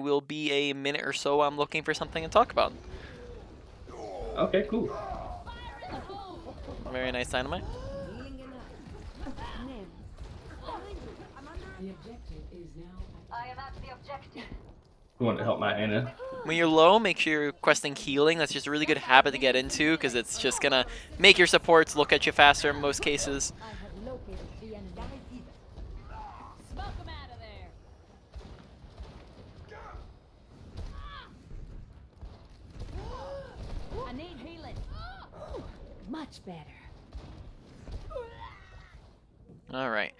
will be a minute or so. I'm looking for something to talk about. Okay, cool. Very nice dynamite. You want to help my Anna? When you're low, make sure you're requesting healing. That's just a really good habit to get into because it's just gonna make your supports look at you faster in most cases. I need healing. Much better. All right.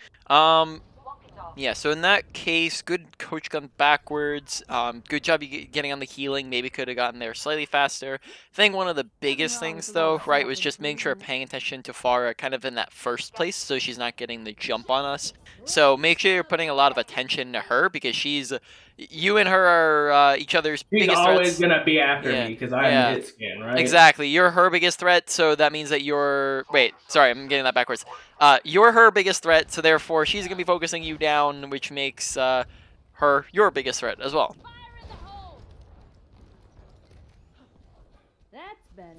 Yeah, so in that case, good coach gun backwards. Good job you getting on the healing. Maybe could have gotten there slightly faster. I think one of the biggest things, though, right, was just making sure paying attention to Farah kind of in that first place so she's not getting the jump on us. So make sure you're putting a lot of attention to her because you and her are each other's She's biggest always threats. gonna be after Yeah, me because I'm yeah. hit skin, right? Exactly. You're her biggest threat, so that means that you're... Wait, sorry, I'm getting that backwards. You're her biggest threat, so therefore she's going to be focusing you down, which makes her your biggest threat as well. That's better.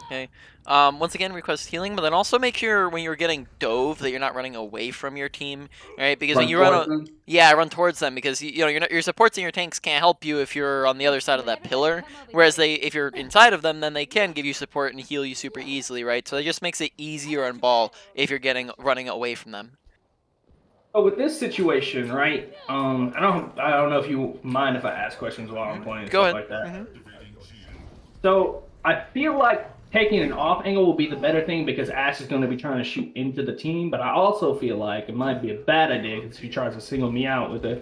Okay. Once again, request healing, but then also make sure when you're getting dove that you're not running away from your team, right? Because when Run you towards them. yeah, run towards them because you know your supports and your tanks can't help you if you're on the other side of that pillar. Whereas if you're inside of them, then they can give you support and heal you super easily, right? So it just makes it easier on ball if you're running away from them. So with this situation, right? I don't know if you mind if I ask questions while I'm playing and Go stuff ahead. like that. So I feel like taking an off angle will be the better thing because Ashe is going to be trying to shoot into the team. But I also feel like it might be a bad idea because he tries to single me out with a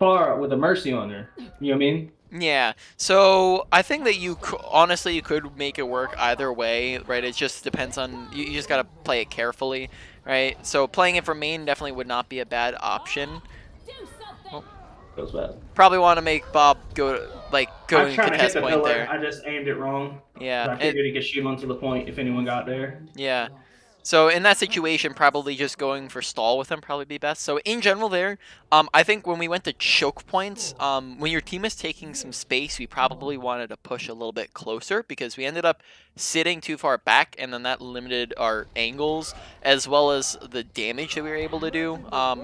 far with a mercy on her. You know what I mean? Yeah, so I think that honestly you could make it work either way, right? It just depends on you just gotta play it carefully, right? So playing it for main definitely would not be a bad option. Oh, Goes bad. probably want to make Bob go I was and trying to hit contest the point pillar. there. I just aimed it wrong. Yeah, I figured he could shoot onto the point if anyone got there. yeah. So in that situation, probably just going for stall with him probably be best. So in general there, I think when we went to choke points, when your team is taking some space, we probably wanted to push a little bit closer because we ended up sitting too far back and then that limited our angles as well as the damage that we were able to do,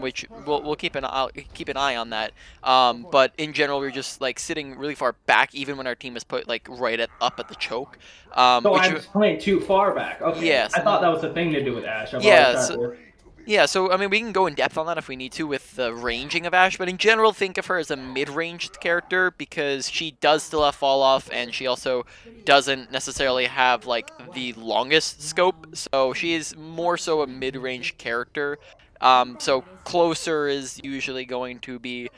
which we'll keep an eye on that. But in general, we are just like sitting really far back even when our team is put like up at the choke. So Which I'm playing too far back. Okay, yes. I thought that was the thing to do with Ashe. I've always tried Yes. to. Yeah, so I mean, we can go in depth on that if we need to with the ranging of Ashe, but in general, think of her as a mid-ranged character because she does still have fall off, and she also doesn't necessarily have like the longest scope. So she is more so a mid-range character. So closer is usually going to be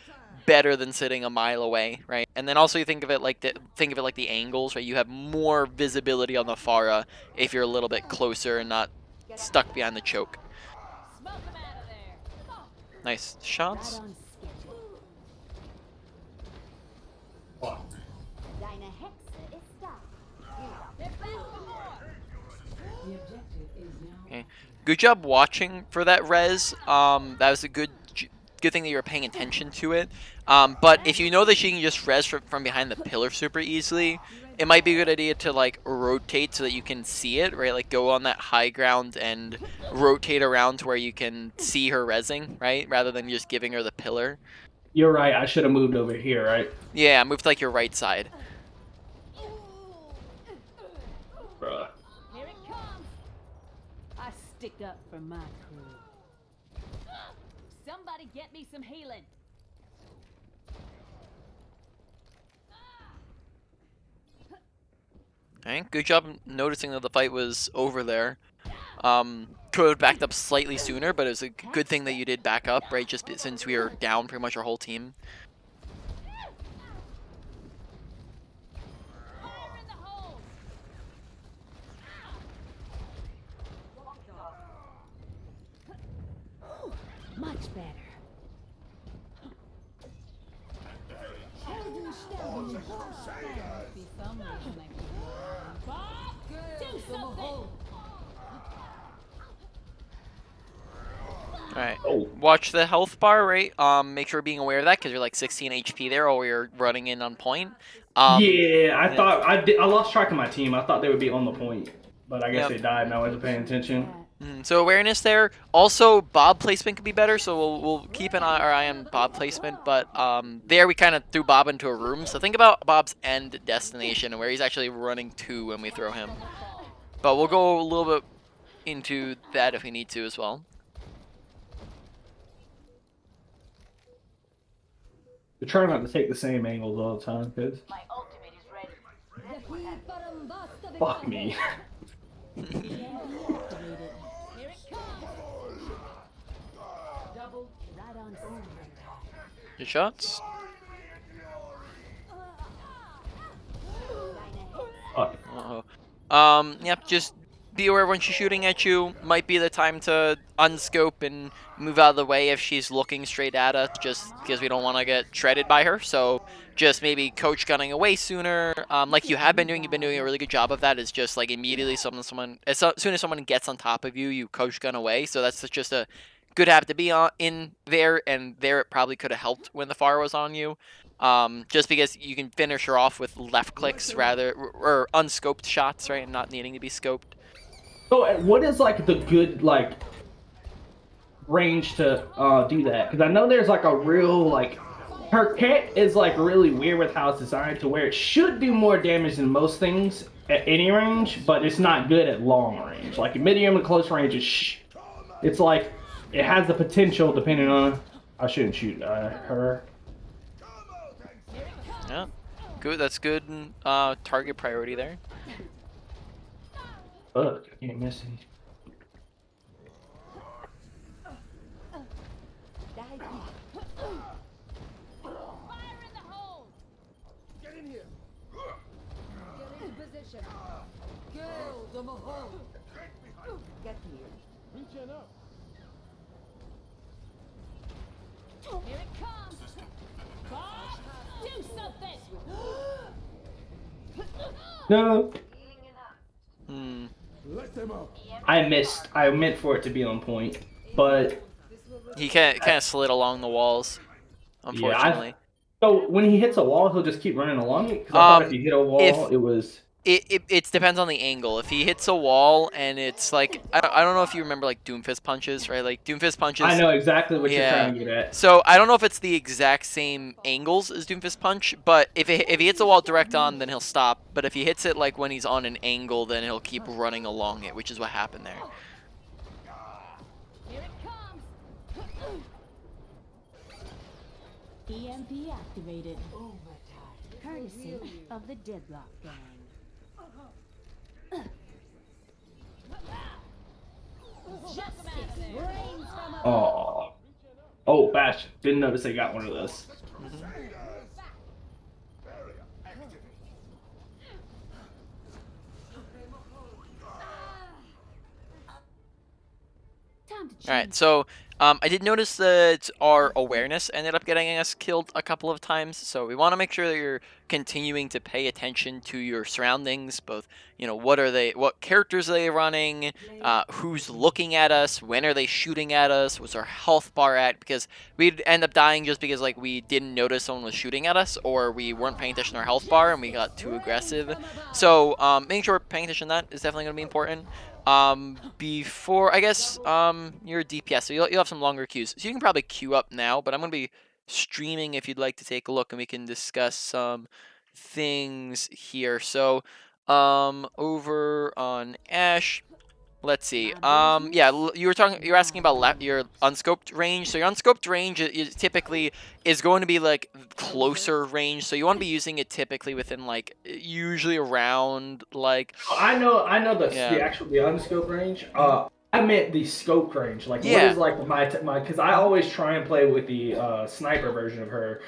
better than sitting a mile away, right? And then also you think of it like the angles, right? You have more visibility on the Pharah if you're a little bit closer and not stuck behind the choke. Nice shots. Okay. Good job watching for that res. That was a good thing that you were paying attention to it. But if you know that she can just res from behind the pillar super easily, it might be a good idea to like rotate so that you can see it, right? Like go on that high ground and rotate around to where you can see her resing, right? Rather than just giving her the pillar. You're right. I should have moved over here, right? Yeah, move to like your right side. Bruh. Here it comes. I stick up for my crew. Somebody get me some healing. Alright, good job noticing that the fight was over there. Could have backed up slightly sooner, but it was a good thing that you did back up, right? Just since we were down pretty much our whole team. Much better. Must be some reason I keep going. Bob, do something. Alright. Oh, Watch the health bar, right? Make sure being aware of that because you're like 16 HP there while you're running in on point. yeah. I Yeah. thought I lost track of my team. I thought they would be on the point, but I guess Yep. they died. And I wasn't paying attention. So awareness there. Also, Bob placement could be better, so we'll keep an eye on Bob placement. But there we kind of threw Bob into a room. So think about Bob's end destination and where he's actually running to when we throw him. But we'll go a little bit into that if we need to as well. We're trying not to take the same angles all the time, kids. My ultimate is ready. Fuck me. Here it comes. Double right on center. Good shots. Fuck. Uh-oh. Yep, just be aware when she's shooting at you. Might be the time to unscope and move out of the way if she's looking straight at us, just because we don't want to get shredded by her. So just maybe coach gunning away sooner. Like you have been doing, you've been doing a really good job of that. Is just like immediately someone as soon as someone gets on top of you, you coach gun away. So that's just a good habit to be in there, and there it probably could have helped when the fire was on you. Just because you can finish her off with left clicks rather, or unscoped shots, right, and not needing to be scoped. So, what is like the good like range to do that? Because I know there's like a real like her kit is like really weird with how it's designed to where it should do more damage than most things at any range, but it's not good at long range. Like medium and close range is it's like it has the potential depending on. I shouldn't shoot her. Yeah, good. That's good. Target priority there. Fuck, I can't miss it. Fire in the hole. Get in here. Get into position. Kill the Mahal. Get here. Reaching up. Here it comes. Bob, do something. No, Hmm. Let them up. I missed. I meant for it to be on point, but He kind of slid along the walls, unfortunately. so when he hits a wall, he'll just keep running along it. Because I thought if he hit a wall, it was. It depends on the angle. If he hits a wall and it's like I don't know if you remember like Doomfist punches, right? Like Doomfist punches. I know exactly what you're Yeah. trying to get at. So I don't know if it's the exact same angles as Doomfist punch, but if he hits a wall direct on, then he'll stop. But if he hits it like when he's on an angle, then he'll keep running along it, which is what happened there. Here it comes. EMP activated. Courtesy of the Deadlock Gang. Justice reigns from above. Oh, Bash. Didn't notice they got one of those. Time to choose. All right, so I did notice that our awareness ended up getting us killed a couple of times. So we want to make sure that you're continuing to pay attention to your surroundings, both what characters are they running, who's looking at us, when are they shooting at us, what's our health bar at, because we'd end up dying just because like we didn't notice someone was shooting at us, or we weren't paying attention to our health bar and we got too aggressive. So making sure we're paying attention to that is definitely going to be important. Before, I guess, you're a DPS, so you'll have some longer queues. So you can probably queue up now, but I'm going to be streaming if you'd like to take a look and we can discuss some things here. So, over on Ashe, let's see. Yeah, you were asking about your unscoped range. So your unscoped range is typically is going to be like closer range. So you want to be using it typically within like usually around like. I know the Yeah. the unscope range. I meant the scope range. Like, what Yeah. is like my because I always try and play with the sniper version of her.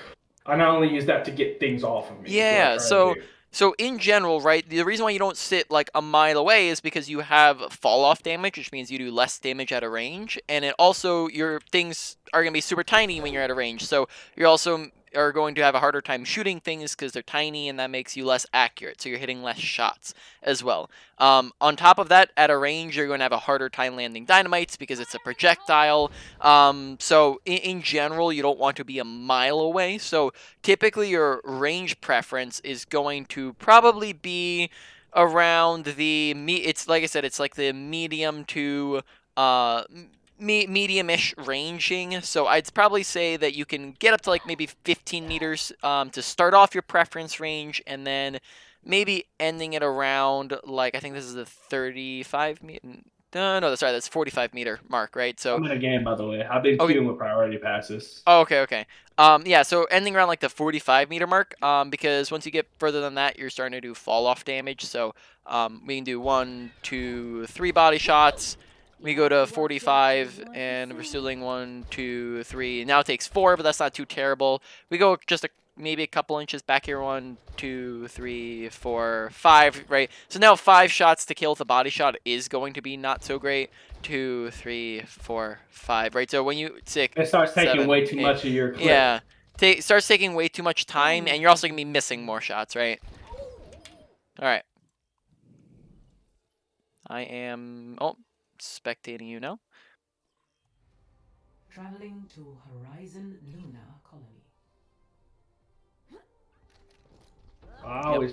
I not only use that to get things off of me. is what I Yeah, try to so do. so in general, right, the reason why you don't sit like a mile away is because you have fall off damage, which means you do less damage at a range, and it also your things are gonna be super tiny when you're at a range. So you're also are going to have a harder time shooting things because they're tiny, and that makes you less accurate. So you're hitting less shots as well. On top of that, at a range, you're going to have a harder time landing dynamites because it's a projectile. So in general, you don't want to be a mile away. So typically, your range preference is going to probably be around the it's like I said, it's like the medium to medium-ish ranging. So I'd probably say that you can get up to like maybe 15 meters to start off your preference range, and then maybe ending it around like I think this is the 35 meter. No, sorry, that's 45 meter mark, right? So I'm in a game, by the way. I've been okay. queuing with priority passes. Oh, okay. Yeah, so ending around like the 45 meter mark, because once you get further than that, you're starting to do fall off damage. So, we can do 1, 2, 3 body shots. We go to 45, and we're still doing 1, 2, 3. Now it takes 4, but that's not too terrible. We go just maybe a couple inches back here. 1, 2, 3, 4, 5. Right. So now 5 shots to kill with a body shot is going to be not so great. 2, 3, 4, 5. Right. So when you 6, It starts taking 7, way too 8, much of your clip. yeah, starts taking way too much time, and you're also gonna be missing more shots, right? All right. I am spectating you now. Traveling to Horizon Luna Colony. I always.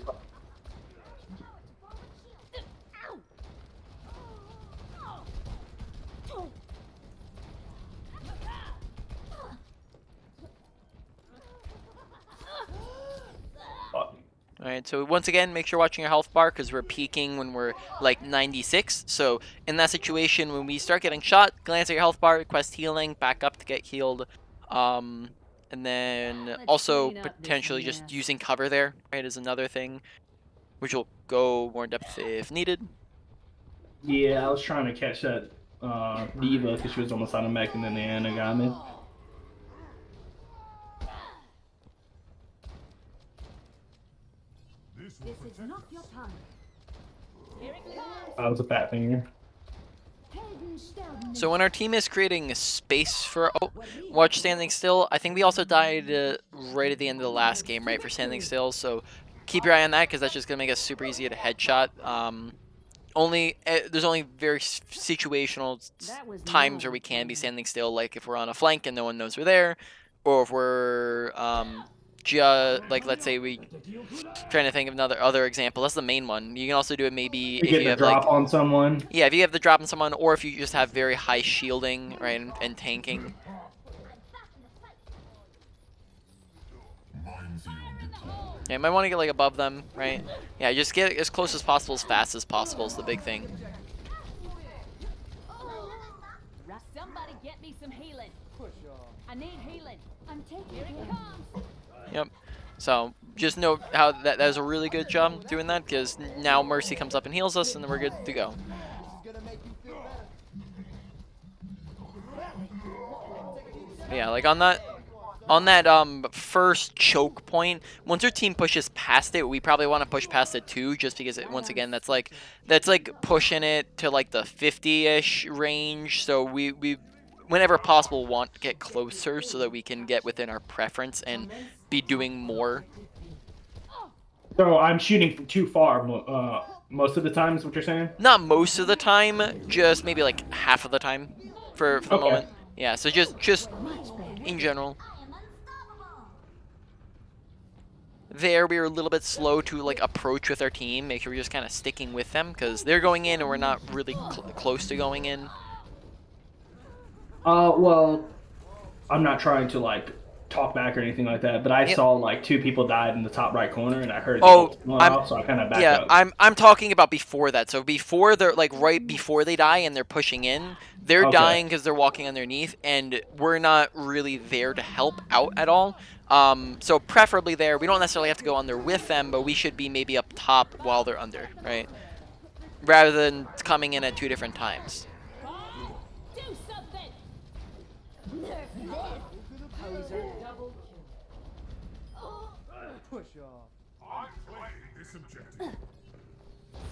Alright, so once again, make sure you're watching your health bar because we're peaking when we're like 96. So in that situation, when we start getting shot, glance at your health bar, request healing, back up to get healed. And then Let's also clean up this potentially just mess. using cover there, right, is another thing, which will go more in depth if needed. Yeah, I was trying to catch that Diva because she was almost on the mech, and then the Ana got me. This This is not your time. Here it comes. I was a fat finger. So when our team is creating space for watch standing still, I think we also died right at the end of the last game, right, for standing still. So keep your eye on that because that's just gonna make us super easy to headshot. There's only very situational times where we can be standing still, like if we're on a flank and no one knows we're there, or if we're just like let's say we trying to think of another other example. That's the main one. You can also do it maybe You if get you the have drop like on someone. yeah, if you have the drop on someone, or if you just have very high shielding, right, and tanking. Yeah, you might want to get like above them, right? Yeah, just get as close as possible, as fast as possible is the big thing. Somebody get me some healing. I need healing. I'm taking Here it comes. Yep. So just note how that was a really good job doing that, because now Mercy comes up and heals us, and then we're good to go. But yeah, like on that first choke point, once your team pushes past it, we probably want to push past it too, just because once again that's like pushing it to like the 50-ish range. So we whenever possible want to get closer so that we can get within our preference and be doing more. So I'm shooting from too far most of the time, is what you're saying? Not most of the time, just maybe like half of the time for the Okay. moment. Yeah, so just in general. There, we were a little bit slow to like approach with our team. Make sure we're just kind of sticking with them because they're going in and we're not really close to going in. Well, I'm not trying to like talk back or anything like that, but I saw like 2 people died in the top right corner, and I heard the ults going off, so I kind of backed up. I'm talking about before that. So before they're like right before they die and they're pushing in, they're dying because they're walking underneath, and we're not really there to help out at all. So preferably there, we don't necessarily have to go under with them, but we should be maybe up top while they're under, right? Rather than coming in at 2 different times. Do something. push off. I'm claiming this objective.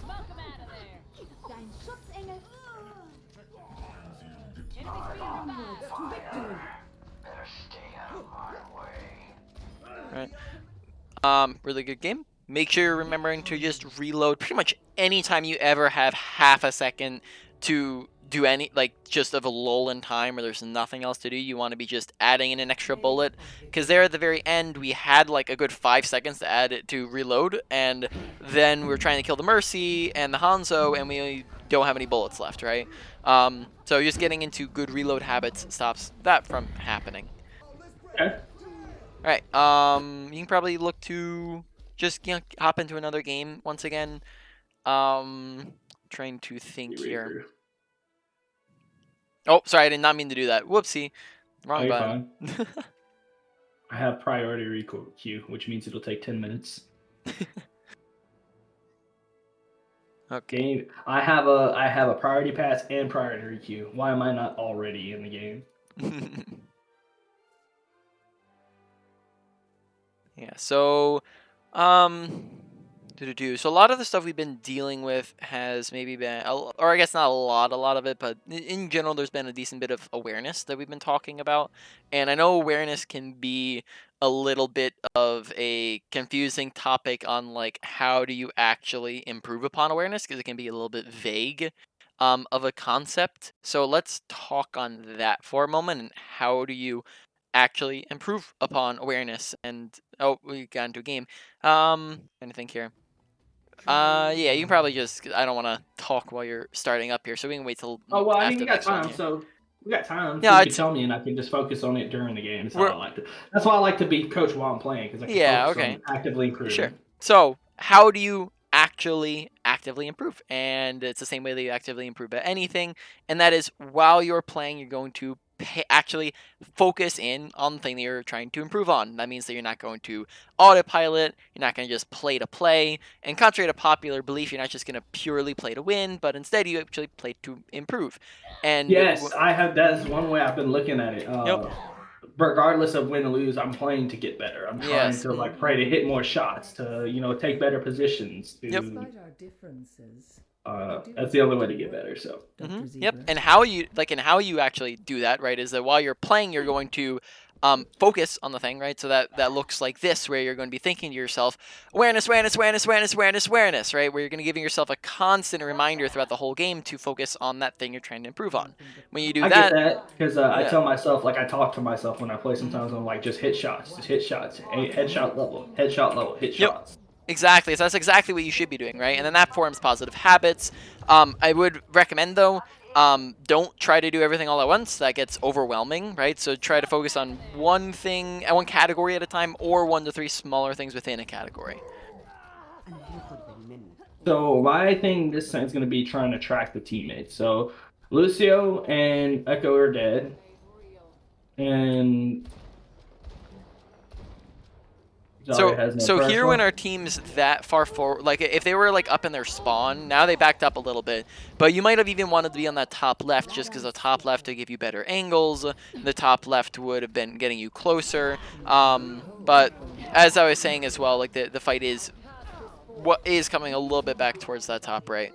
Smoke him out of there. Dein Schutzengel. Enemy field. Onwards to victory. Better stay out of my way. right? Really good game. Make sure you're remembering to just reload pretty much anytime you ever have half a second to do any, like, just of a lull in time where there's nothing else to do. You want to be just adding in an extra bullet, because there at the very end we had like a good 5 seconds to add it to reload, and then we were trying to kill the Mercy and the Hanzo, and we don't have any bullets left, right? So just getting into good reload habits stops that from happening. Okay. All right. You can probably look to just hop into another game once again. Trying to think here. Reaper. Oh, sorry, I did not mean to do that. Whoopsie, Oh, wrong you're button. fine. I have priority recall queue, which means it'll take 10 minutes. Okay. Game. I have a priority pass and priority queue. Why am I not already in the game? Yeah. So, um, so a lot of the stuff we've been dealing with has maybe been, or I guess not a lot of it, but in general, there's been a decent bit of awareness that we've been talking about. And I know awareness can be a little bit of a confusing topic on like how do you actually improve upon awareness, because it can be a little bit vague of a concept. So let's talk on that for a moment, and how do you actually improve upon awareness. And oh, we got into a game. Trying to think here. Yeah, you can probably just. I don't want to talk while you're starting up here, so we can wait till Oh well, I mean after we the got next one. time, Yeah. so we got time, so Yeah, you can it's tell me, and I can just focus on it during the game. That's how we're I like to. That's why I like to be coach while I'm playing, because I can yeah focus okay. on actively Sure. improving. So, how do you actually actively improve? And it's the same way that you actively improve at anything, and that is while you're playing, you're going to actually focus in on the thing that you're trying to improve on. That means that you're not going to autopilot, you're not going to just play to play, and contrary to popular belief, you're not just going to purely play to win, but instead you actually play to improve. And Yes, I have. That's one way I've been looking at it. yep, Regardless of win or lose, I'm playing to get better. I'm trying yes, to like pray to hit more shots, to take better positions. yep. Despite our differences, That's the only way to get better. So Yep. Zebra. And how you actually do that, right, is that while you're playing, you're going to focus on the thing, right? So that looks like this, where you're going to be thinking to yourself, awareness, awareness, awareness, awareness, awareness, awareness, right? Where you're going to be giving yourself a constant reminder throughout the whole game to focus on that thing you're trying to improve on. When you do I get that, that because I yeah. tell myself, like I talk to myself when I play. Sometimes I'm like, just hit shots, headshot level, hit Yep. shots. Exactly. So that's exactly what you should be doing, right? And then that forms positive habits. I would recommend though, don't try to do everything all at once. That gets overwhelming, right? So try to focus on one thing, one category at a time, or 1 to 3 smaller things within a category. So my thing this time is going to be trying to track the teammates. So Lucio and Echo are dead, and Zarya has no So here when personal. our team's that far forward, like if they were like up in their spawn, now they backed up a little bit, but you might have even wanted to be on that top left just because the top left would give you better angles. The top left would have been getting you closer. But as I was saying as well, like the fight is what is coming a little bit back towards that top right.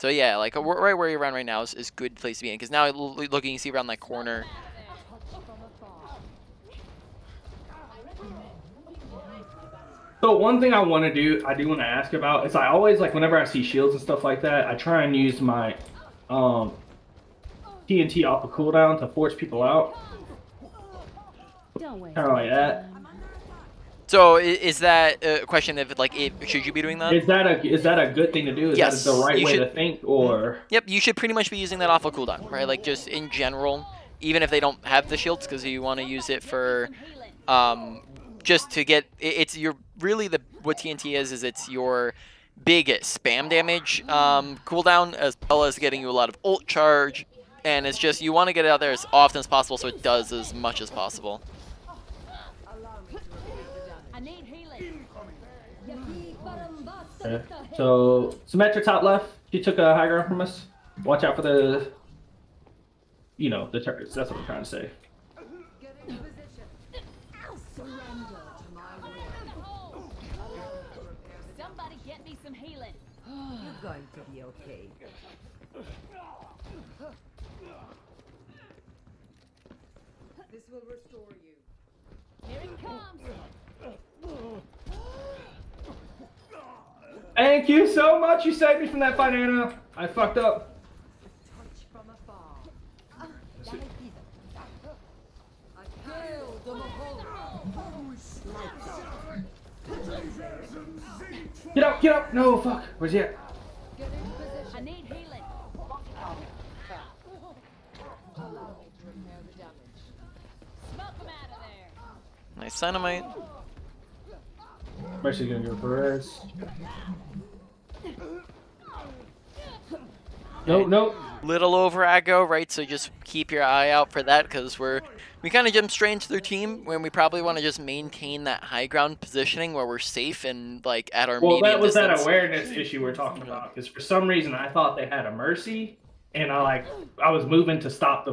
So yeah, like right where you're around right now is good place to be in, because now looking, you see around that corner. So one thing I want to do, I do want to ask about, is I always like whenever I see shields and stuff like that, I try and use my TNT off a cooldown to force people out, Don't waste kind of like that. So is that a question of like, should you be doing that? Is that a good thing to do? Is Yes, that the right you way should. to think, or? Yep, you should pretty much be using that off of cooldown, right? Like just in general, even if they don't have the shields, because you want to use it for just to get it's your really the what TNT is it's your big spam damage cooldown, as well as getting you a lot of ult charge, and it's just you want to get it out there as often as possible so it does as much as possible. I need healing. Okay. So Symmetra top left, she took a high ground from us. Watch out for the turrets. That's what I'm trying to say. Get in position. Surrender to my will. Somebody get me some healing. You're going to be okay. This will restore you. Here it comes. Thank you so much. You saved me from that fight, Anna. I fucked up. Touch from afar. Get up, get up. No, fuck. Where's he at? I need healing. Smoke him out of there. Nice dynamite. Mercy's gonna go Perez. No, no. Little over aggro, right? So just keep your eye out for that because we kind of jump straight into their team when we probably want to just maintain that high ground positioning where we're safe and like at our Well, medium that was distance. that awareness issue we're talking about. Because for some reason I thought they had a Mercy, and I was moving to stop the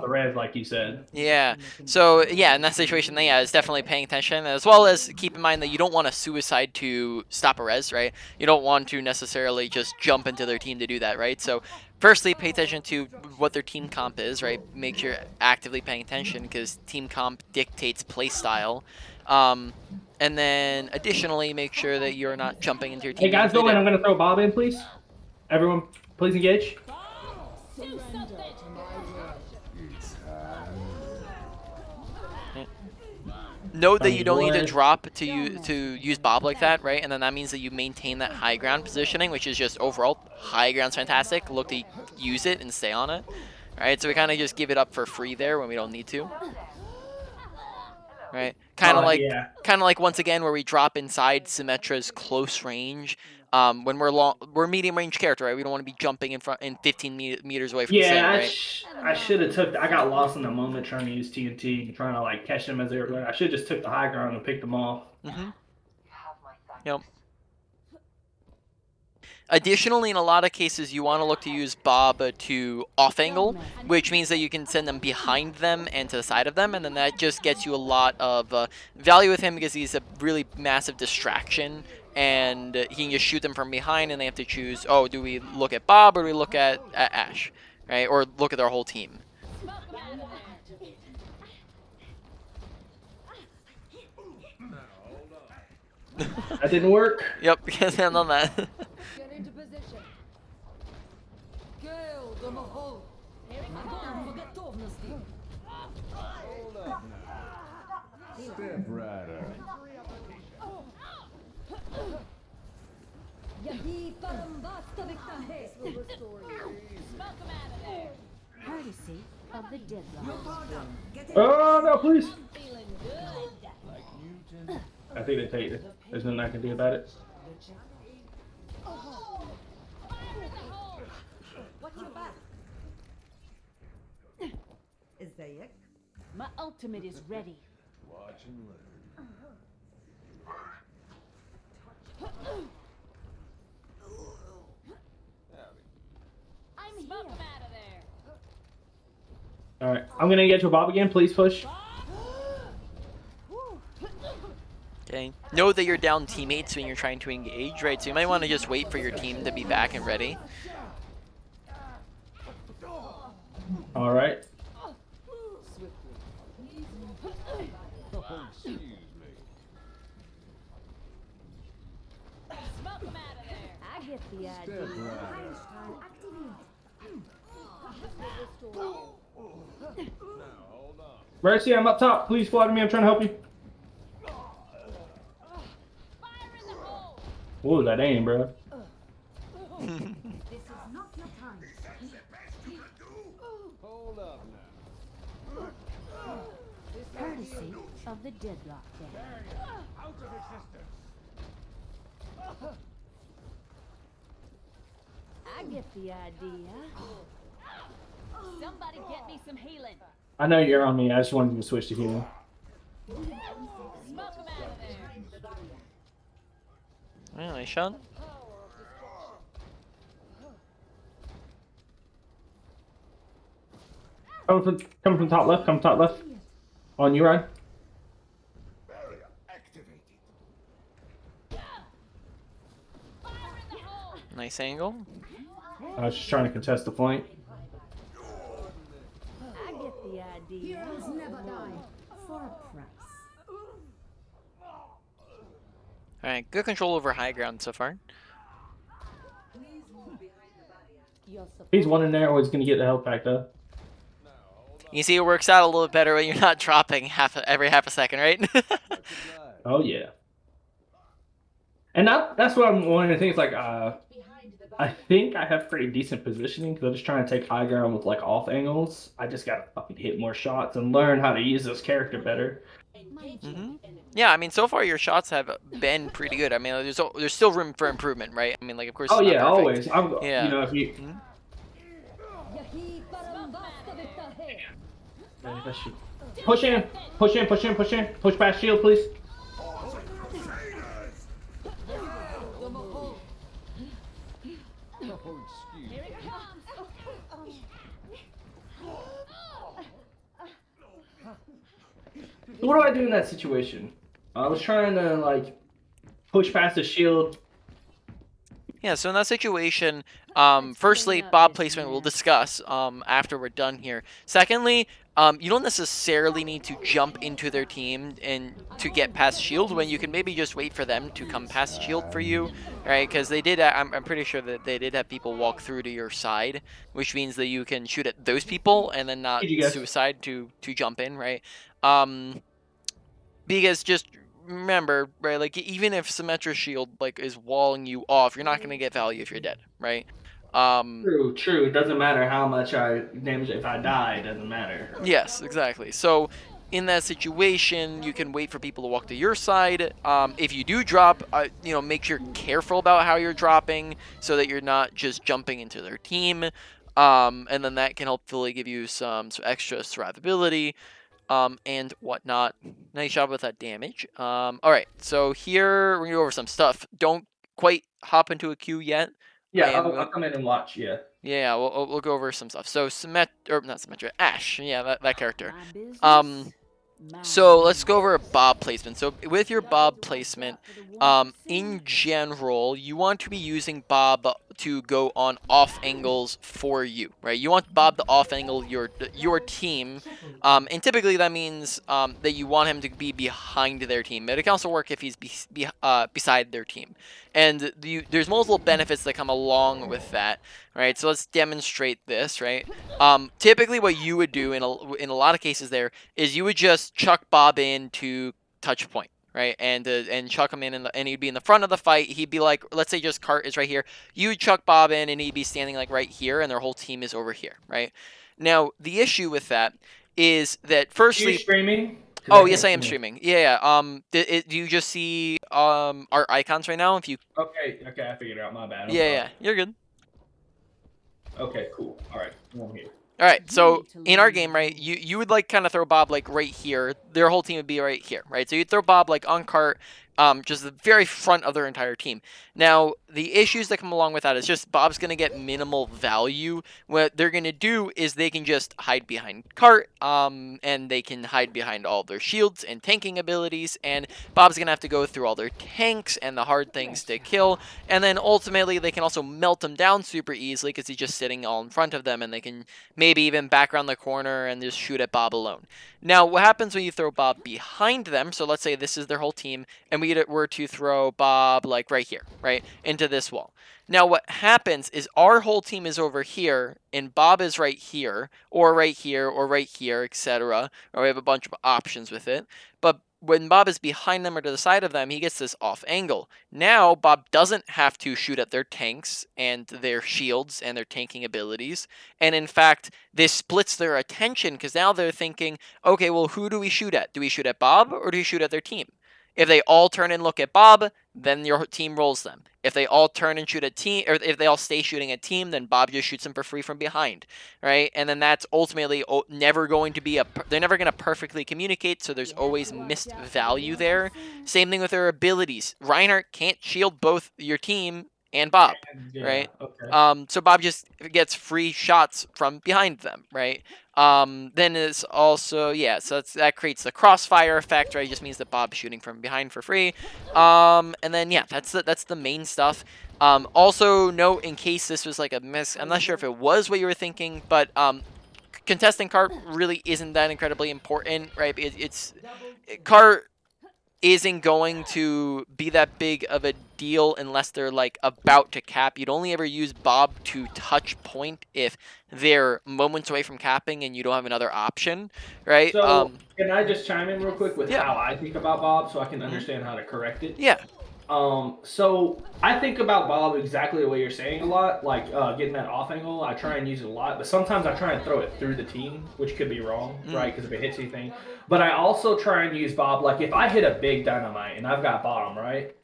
res, like you said. Yeah. So yeah, in that situation, then yeah, it's definitely paying attention, as well as keep in mind that you don't want to suicide to stop a res, right? You don't want to necessarily just jump into their team to do that, right? So firstly, pay attention to what their team comp is, right? Make sure you're actively paying attention because team comp dictates play style. And then additionally, make sure that you're not jumping into your team. Hey guys, go in. I'm gonna throw Bob in, please. Everyone, please engage. Do something. Note that you don't need to What? drop to use Bob like that, right? And then that means that you maintain that high ground positioning, which is just overall high ground's fantastic. Look to use it and stay on it, right? So we kind of just give it up for free there when we don't need to, right? Kind of like once again where we drop inside Symmetra's close range. When we're medium range character, right? We don't want to be jumping in 15 meters away from the thing, right? I should have took. I got lost in the moment trying to use TNT and trying to catch them as they were going. I should have just took the high ground and picked them off. Yep. Additionally, in a lot of cases, you want to look to use Bob to off angle, which means that you can send them behind them and to the side of them, and then that just gets you a lot of value with him because he's a really massive distraction, and he can just shoot them from behind, and they have to choose, oh, do we look at Bob or do we look at Ashe, right? Or look at their whole team. Smoke him out of there. That didn't work. Yep, can't stand on that. Get into position. Kill the Mahal. Step rider. Smoke him out of there. Courtesy of the deadlock. Oh no, please. Feeling good. I think they take it. There's nothing I can do about it. Fire in the hole. Watch your back. Isaiah. My ultimate is ready. Watch and learn. I'm Smoke him out of there. All right, I'm gonna get to a Bob again. Please push. Okay. Know that you're down teammates when you're trying to engage, right? So you might want to just wait for your team to be back and ready. All right. Oh, excuse me. Smoke him out of there. I get the Step idea. rider. Now, hold on. Mercy, I'm up top. Please fly to me. I'm trying to help you. Fire in the hole. What was that aim, bro? This is not your time. Hold up now. Courtesy of the deadlock. Out of existence. I get the idea. Somebody get me some healing. I know you're on me. I just wanted you to switch to healing. Smoke him out of there. Yeah, nice shot. Coming from top left. Come top left. On you, Ryan. Barrier activated. Fire in the hole. Nice angle. I was just trying to contest the flank. I get the idea. Heroes never die. For a price. All right, good control over high ground so far. You're He's supposed one in there, or he's gonna get the health back up. You see, it works out a little better when you're not dropping every half a second, right? Much obliged. Oh yeah. And that's what I'm one of the things. Like, I think I have pretty decent positioning because I'm just trying to take high ground with like off angles. I just gotta fucking hit more shots and learn how to use this character better. Yeah, I mean, so far your shots have been pretty good. I mean, there's still room for improvement, right? I mean, like, of course, Oh it's not yeah, perfect. always. I'm, you Yeah. know, if you that shit. Push in, push in, push in, push in, push past shield, please. Oh, excuse me. So what do I do in that situation? I was trying to like push past the shield. Yeah, so in that situation, firstly, clean up Bob this placement we'll mess. discuss after we're done here. Secondly, you don't necessarily need to jump into their team and to get past shield when you can maybe just wait for them to come past shield for you, right? Because they did, I'm pretty sure that they did have people walk through to your side, which means that you can shoot at those people and then not Did you guys? suicide to jump in, right? Um, because just remember, right, like even if Symmetra Shield like is walling you off, you're not gonna get value if you're dead, right? True, true. It doesn't matter how much I damage. If I die, it doesn't matter. Yes, exactly. So in that situation, you can wait for people to walk to your side. If you do drop, make sure you're careful about how you're dropping so that you're not just jumping into their team. And then that can hopefully give you some extra survivability. And whatnot. Nice job with that damage. All right, so here we're gonna go over some stuff. Don't quite hop into a queue yet. Yeah, I am I'll come in and watch. Yeah. Yeah, we'll go over some stuff. So not Symmetra, Ashe. Yeah, that character. My business. Um, My so let's go business. over Bob placement. So with your Bob placement, in general, you want to be using Bob to go on off angles for you, right? You want Bob to off angle your team, and typically that means that you want him to be behind their team. But it can also work if he's beside their team, and there's multiple benefits that come along with that, right? So let's demonstrate this, right? Typically, what you would do in a lot of cases there is you would just chuck Bob in to touch point, right? And chuck him in, and he'd be in the front of the fight. He'd be like, let's say just Cart is right here. You would chuck Bob in, and he'd be standing like right here, and their whole team is over here, right? Now the issue with that is that Are you firstly, streaming? 'Cause oh yes, can't I am see it. streaming. Yeah. Do you just see our icons right now? If you, Okay, okay, I figured it out. My bad. I'm yeah, sorry. you're good. Okay, cool. All right, I'm here. All right, You so need to in our learn game, the right, rules. you would like kind of throw Bob like right here. Their whole team would be right here, right? So you'd throw Bob like on cart, just the very front of their entire team. Now the issues that come along with that is just Bob's gonna get minimal value. What they're gonna do is they can just hide behind cart, and they can hide behind all their shields and tanking abilities, and Bob's gonna have to go through all their tanks and the hard things to kill, and then ultimately they can also melt them down super easily because he's just sitting all in front of them, and they can maybe even back around the corner and just shoot at Bob alone. Now, what happens when you throw Bob behind them? So let's say this is their whole team, and we were to throw Bob like right here, right, into this wall. Now, what happens is our whole team is over here, and Bob is right here, or right here, or right here, etc. Or we have a bunch of options with it. But when Bob is behind them or to the side of them, he gets this off angle. Now, Bob doesn't have to shoot at their tanks and their shields and their tanking abilities. And in fact, this splits their attention because now they're thinking, okay, well, who do we shoot at? Do we shoot at Bob or do we shoot at their team? If they all turn and look at Bob, then your team rolls them. If they all turn and shoot a team, or if they all stay shooting a team, then Bob just shoots them for free from behind, right? And then that's ultimately never going to be they're never going to perfectly communicate, so there's always missed value there. Same thing with their abilities. Reinhardt can't shield both your team and Bob, Yeah. right? Okay. So Bob just gets free shots from behind them, right? Then it's also, yeah, so that creates the crossfire effect, right? It just means that Bob's shooting from behind for free. And then yeah, that's the main stuff. Also note, in case this was like a miss, I'm not sure if it was what you were thinking, but contesting cart really isn't that incredibly important, right? Cart isn't going to be that big of a deal unless they're like about to cap. You'd only ever use Bob to touch point if they're moments away from capping and you don't have another option, right? So can I just chime in real quick with Yeah. how I think about Bob so I can understand how to correct it? Yeah. So I think about Bob exactly the way you're saying a lot, like getting that off angle. I try and use it a lot, but sometimes I try and throw it through the team, which could be wrong, right? Because if it hits anything. But I also try and use Bob, like if I hit a big dynamite and I've got bottom, right?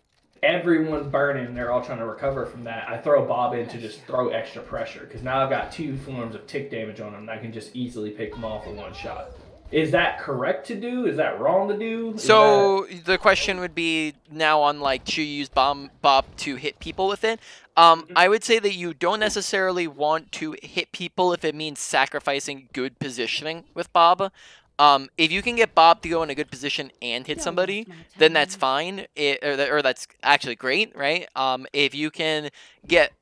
Everyone's burning and they're all trying to recover from that. I throw Bob in to just throw extra pressure because now I've got 2 forms of tick damage on him and I can just easily pick them off with one shot. Is that correct to do? Is that wrong to do? So the question would be now on like, should you use Bob to hit people with it? I would say that you don't necessarily want to hit people if it means sacrificing good positioning with Bob. If you can get Bob to go in a good position and hit somebody, then that's fine. Or that's actually great, right? If you can get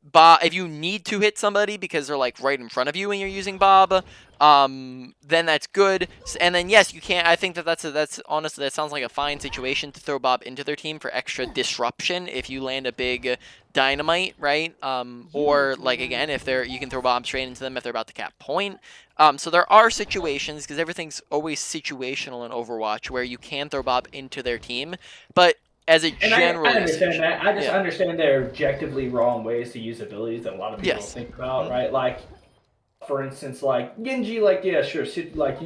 Bob, if you need to hit somebody because they're like right in front of you and you're using Bob, then that's good. And then yes, you can't. I think that that's honestly that sounds like a fine situation to throw Bob into their team for extra disruption if you land a big dynamite, right? Or like again, if they're you can throw Bob straight into them if they're about to cap point. So there are situations because everything's always situational in Overwatch where you can throw Bob into their team, but as a And general I understand usage, that. I just yeah. understand there are objectively wrong ways to use abilities that a lot of people Yes. don't think about, right? Like, for instance, like Genji, like yeah, sure, like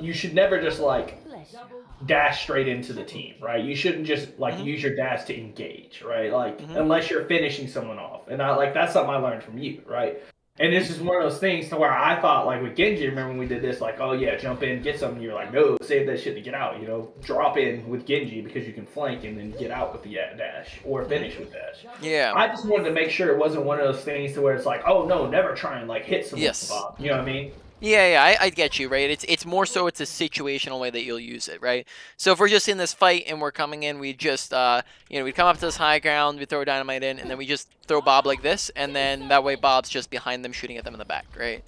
you should never just like Bless your heart. dash straight into the team, right? You shouldn't just like use your dash to engage, right? Like Mhm. unless you're finishing someone off, and I like that's something I learned from you, right? And this is one of those things to where I thought, like with Genji, remember when we did this, like, oh yeah, jump in, get something. You're like, no, save that shit to get out. You know, drop in with Genji because you can flank and then get out with the dash or finish with dash. Yeah. I just wanted to make sure it wasn't one of those things to where it's like, oh no, never try and like hit someone. Yes. Bob. You know what I mean? Yeah, I get you, right? It's more so it's a situational way that you'll use it, right? So if we're just in this fight and we're coming in, we just we come up to this high ground, we throw dynamite in, and then we just throw Bob like this, and then that way Bob's just behind them shooting at them in the back, right?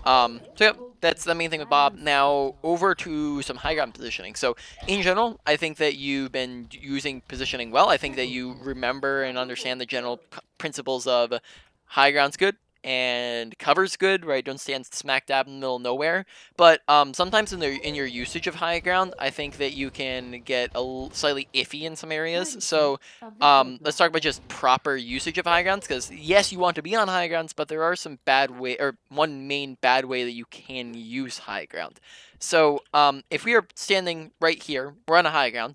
So yep, that's the main thing with Bob. Now over to some high ground positioning. So in general, I think that you've been using positioning well. I think that you remember and understand the general principles of high ground's good and cover's good, right? Don't stand smack dab in the middle of nowhere. But sometimes in your usage of high ground, I think that you can get slightly iffy in some areas. So let's talk about just proper usage of high grounds, because yes, you want to be on high grounds, but there are some bad way, or one main bad way that you can use high ground. So if we are standing right here, we're on a high ground,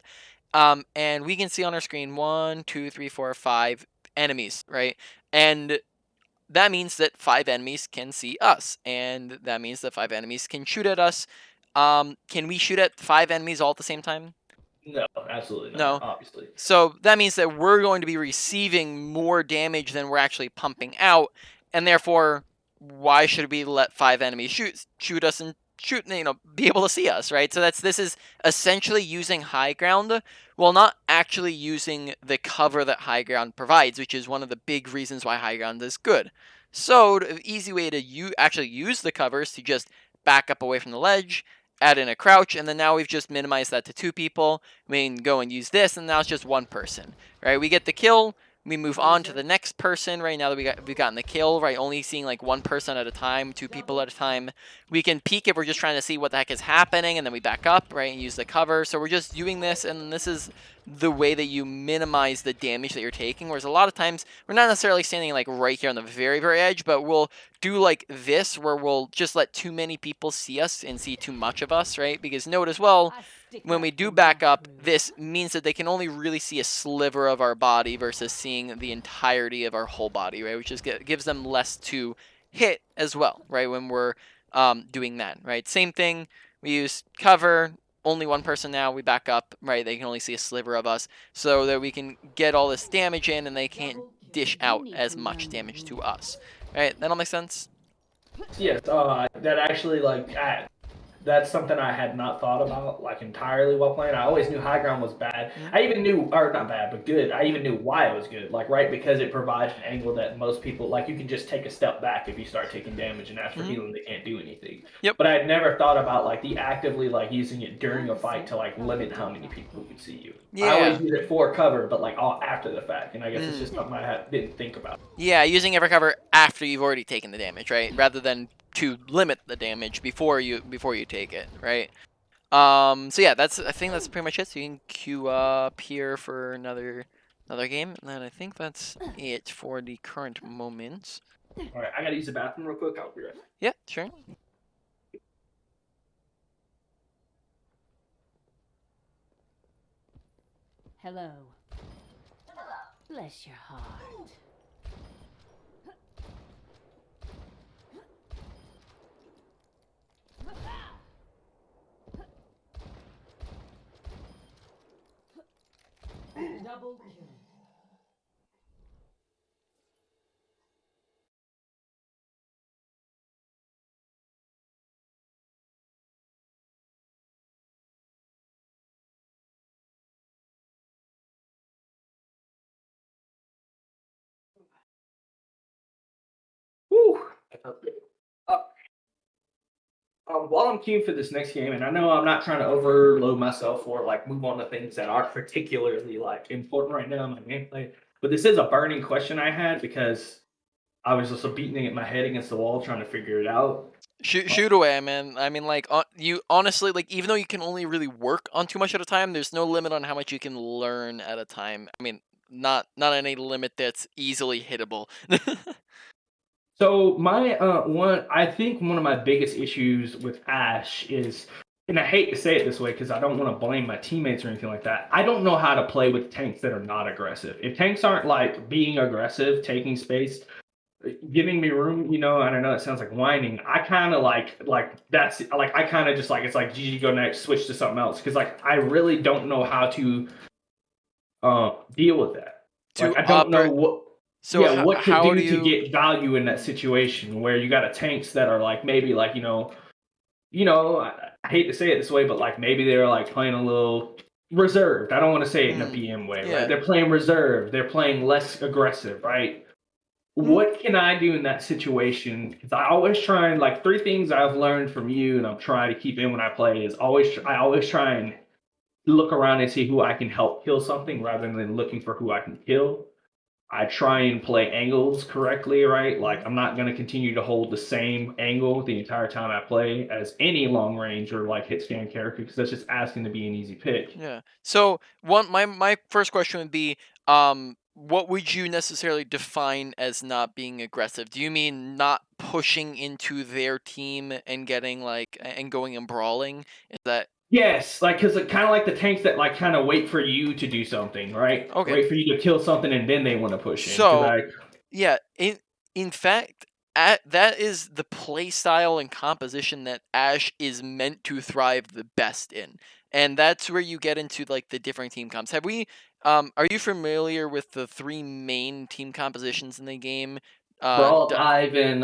and we can see on our screen 1, 2, 3, 4, 5 enemies, right? And that means that 5 enemies can see us, and that means that 5 enemies can shoot at us. Can we shoot at 5 enemies all at the same time? No, absolutely not. No. Obviously. So that means that we're going to be receiving more damage than we're actually pumping out, and therefore, why should we let 5 enemies shoot us and be able to see us, right? So this is essentially using high ground while not actually using the cover that high ground provides, which is one of the big reasons why high ground is good. So the easy way to actually use the cover is to just back up away from the ledge, add in a crouch, and then now we've just minimized that to 2 people. We can go and use this, and now it's just 1 person, right? We get the kill, we move on to the next person, right? Now that we've gotten the kill, right? Only seeing like 1 person at a time, 2 people at a time. We can peek if we're just trying to see what the heck is happening, and then we back up, right, and use the cover. So we're just doing this, and this is the way that you minimize the damage that you're taking. Whereas a lot of times, we're not necessarily standing like right here on the very, very edge, but we'll do like this, where we'll just let too many people see us and see too much of us, right? Because note as well, when we do back up, this means that they can only really see a sliver of our body versus seeing the entirety of our whole body, right? Which just gives them less to hit as well, right? When we're doing that, right? Same thing, we use cover, only 1 person now, we back up, right? They can only see a sliver of us, so that we can get all this damage in and they can't dish out as much damage to us, right? That all make sense? Yes. That actually like That's something I had not thought about like entirely while playing. I always knew high ground was bad. Mhm. I even knew, or not bad, but good. I even knew why it was good. Like right because it provides an angle that most people like. You can just take a step back if you start taking damage and ask for Mhm. healing. They can't do anything. Yep. But I had never thought about like the actively like using it during a fight to like limit how many people could see you. I always Yeah. use it for cover, but like all after the fact. And I guess it's Mm. just something didn't think about. Yeah, using Evercover after you've already taken the damage, right? Rather than to limit the damage before you take it, right? So yeah, I think that's pretty much it. So you can queue up here for another game, and then I think that's it for the current moment. All right, I gotta use the bathroom real quick. I'll be right back. Yeah, sure. Hello. Bless your heart. Double kill. Whew. Uh, while I'm queuing for this next game, and I know I'm not trying to overload myself or like move on to things that aren't particularly like important right now in my gameplay, but this is a burning question I had because I was just beating my head against the wall trying to figure it out. Shoot away, man. I mean, like, you honestly, like, even though you can only really work on too much at a time, there's no limit on how much you can learn at a time. I mean, not any limit that's easily hittable. So my I think one of my biggest issues with Ash is, and I hate to say it this way because I don't want to blame my teammates or anything like that. I don't know how to play with tanks that are not aggressive. If tanks aren't like being aggressive, taking space, giving me room, and I know it sounds like whining. I kind of like that's like I kind of just like it's like GG go next, switch to something else because like I really don't know how to deal with that. To Like I don't know operate. what So yeah, what to how do do to you? get value in that situation where you got a tanks that are like maybe like I hate to say it this way, but like maybe they're like playing a little reserved. I don't want to say it in a Mm, BM way, right? yeah. They're playing reserved. They're playing less aggressive, right? Mm, What can I do in that situation? Because I always try and like three things I've learned from you, and I'm trying to keep in when I play is I always try and look around and see who I can help kill something rather than looking for who I can kill. I try and play angles correctly, right? Like mhm. I'm not going to continue to hold the same angle the entire time I play as any long range or like hit scan character because that's just asking to be an easy pick. Yeah. So my first question would be, what would you necessarily define as not being aggressive? Do you mean not pushing into their team and getting like and going and brawling? Is that Yes, like because kind of like the tanks that like kind of wait for you to do something, right? okay? Wait for you to kill something and then they want to push in. Because So I yeah, in fact, that is the play style and composition that Ash is meant to thrive the best in, and that's where you get into like the different team comps. Are you familiar with the three main team compositions in the game? brawl, dive, and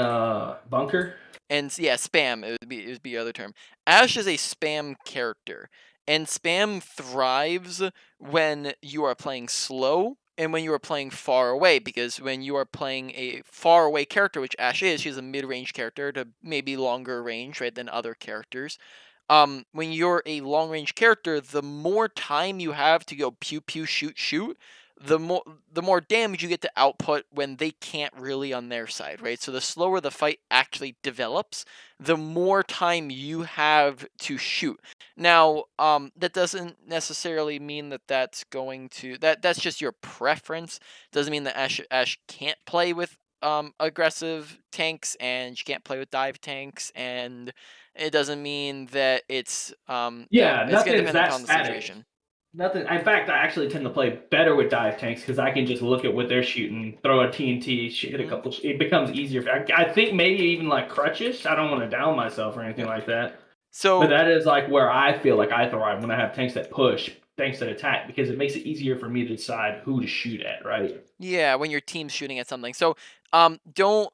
bunker. And yeah, spam. It would be your other term. Ashe is a spam character, and spam thrives when you are playing slow and when you are playing far away. Because when you are playing a far away character, which Ashe is, she's a mid range character to maybe longer range, right, than other characters. When you're a long range character, the more time you have to go pew pew shoot shoot, the more damage you get to output when they can't really on their side, right? So the slower the fight actually develops, the more time you have to shoot. Now, that doesn't necessarily mean that that's just your preference. Doesn't mean that Ash can't play with aggressive tanks and she can't play with dive tanks, and it doesn't mean that Yeah, it's gonna nothing's depend that upon the static. situation. Nothing. In fact, I actually tend to play better with dive tanks because I can just look at what they're shooting, throw a TNT, hit a Mhm. couple. It becomes easier. I think maybe even like crutches. I don't want to down myself or anything Yeah. like that. But So that is like where I feel like I thrive when I have tanks that push, tanks that attack, because it makes it easier for me to decide who to shoot at. Right. yeah, when your team's shooting at something. So don't.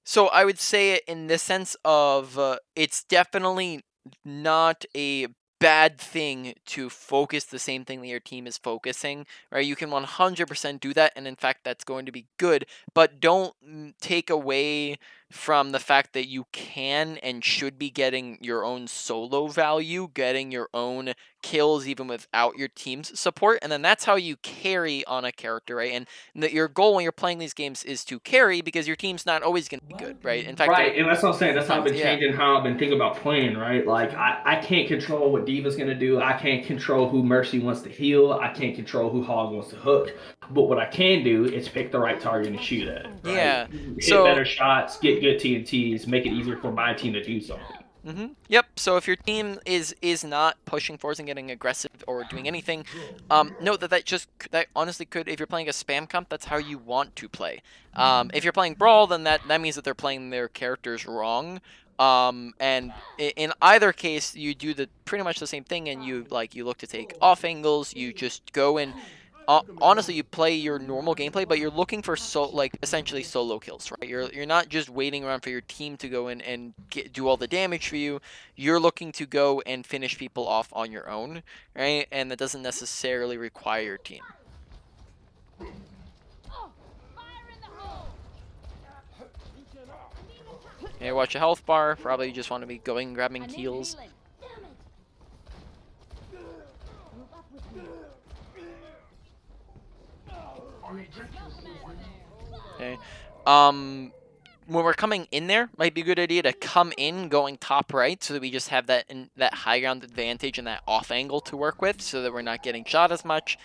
So I would say it in the sense of it's definitely not a bad thing to focus the same thing that your team is focusing, right? You can 100% do that, and in fact, that's going to be good, but don't take away from the fact that you can and should be getting your own solo value, getting your own kills even without your team's support, and then that's how you carry on a character, right? And that your goal when you're playing these games is to carry because your team's not always going to be good, right? In fact, Right, and that's what I'm saying. That's how I've been yeah. changing how I've been thinking about playing, right? Like, I can't control what Diva's going to do. I can't control who Mercy wants to heal. I can't control who Hog wants to hook. But what I can do is pick the right target and shoot at it, right? Yeah. Hit So better shots, get good TNTs, make it easier for my team to do something. Yep. So if your team is not pushing forwards and getting aggressive or doing anything, note that honestly could, if you're playing a spam comp, that's how you want to play. If you're playing brawl, then that means that they're playing their characters wrong. And in either case, you do the pretty much the same thing, and you look to take off angles. You just go and honestly, you play your normal gameplay, but you're looking for essentially solo kills, right? You're not just waiting around for your team to go in and do all the damage for you. You're looking to go and finish people off on your own, right? And that doesn't necessarily require your team. Okay, watch a health bar. Probably just want to be going and grabbing heals. Okay. When we're coming in there, might be a good idea to come in going top right so that we just have that high ground advantage and that off angle to work with so that we're not getting shot as much.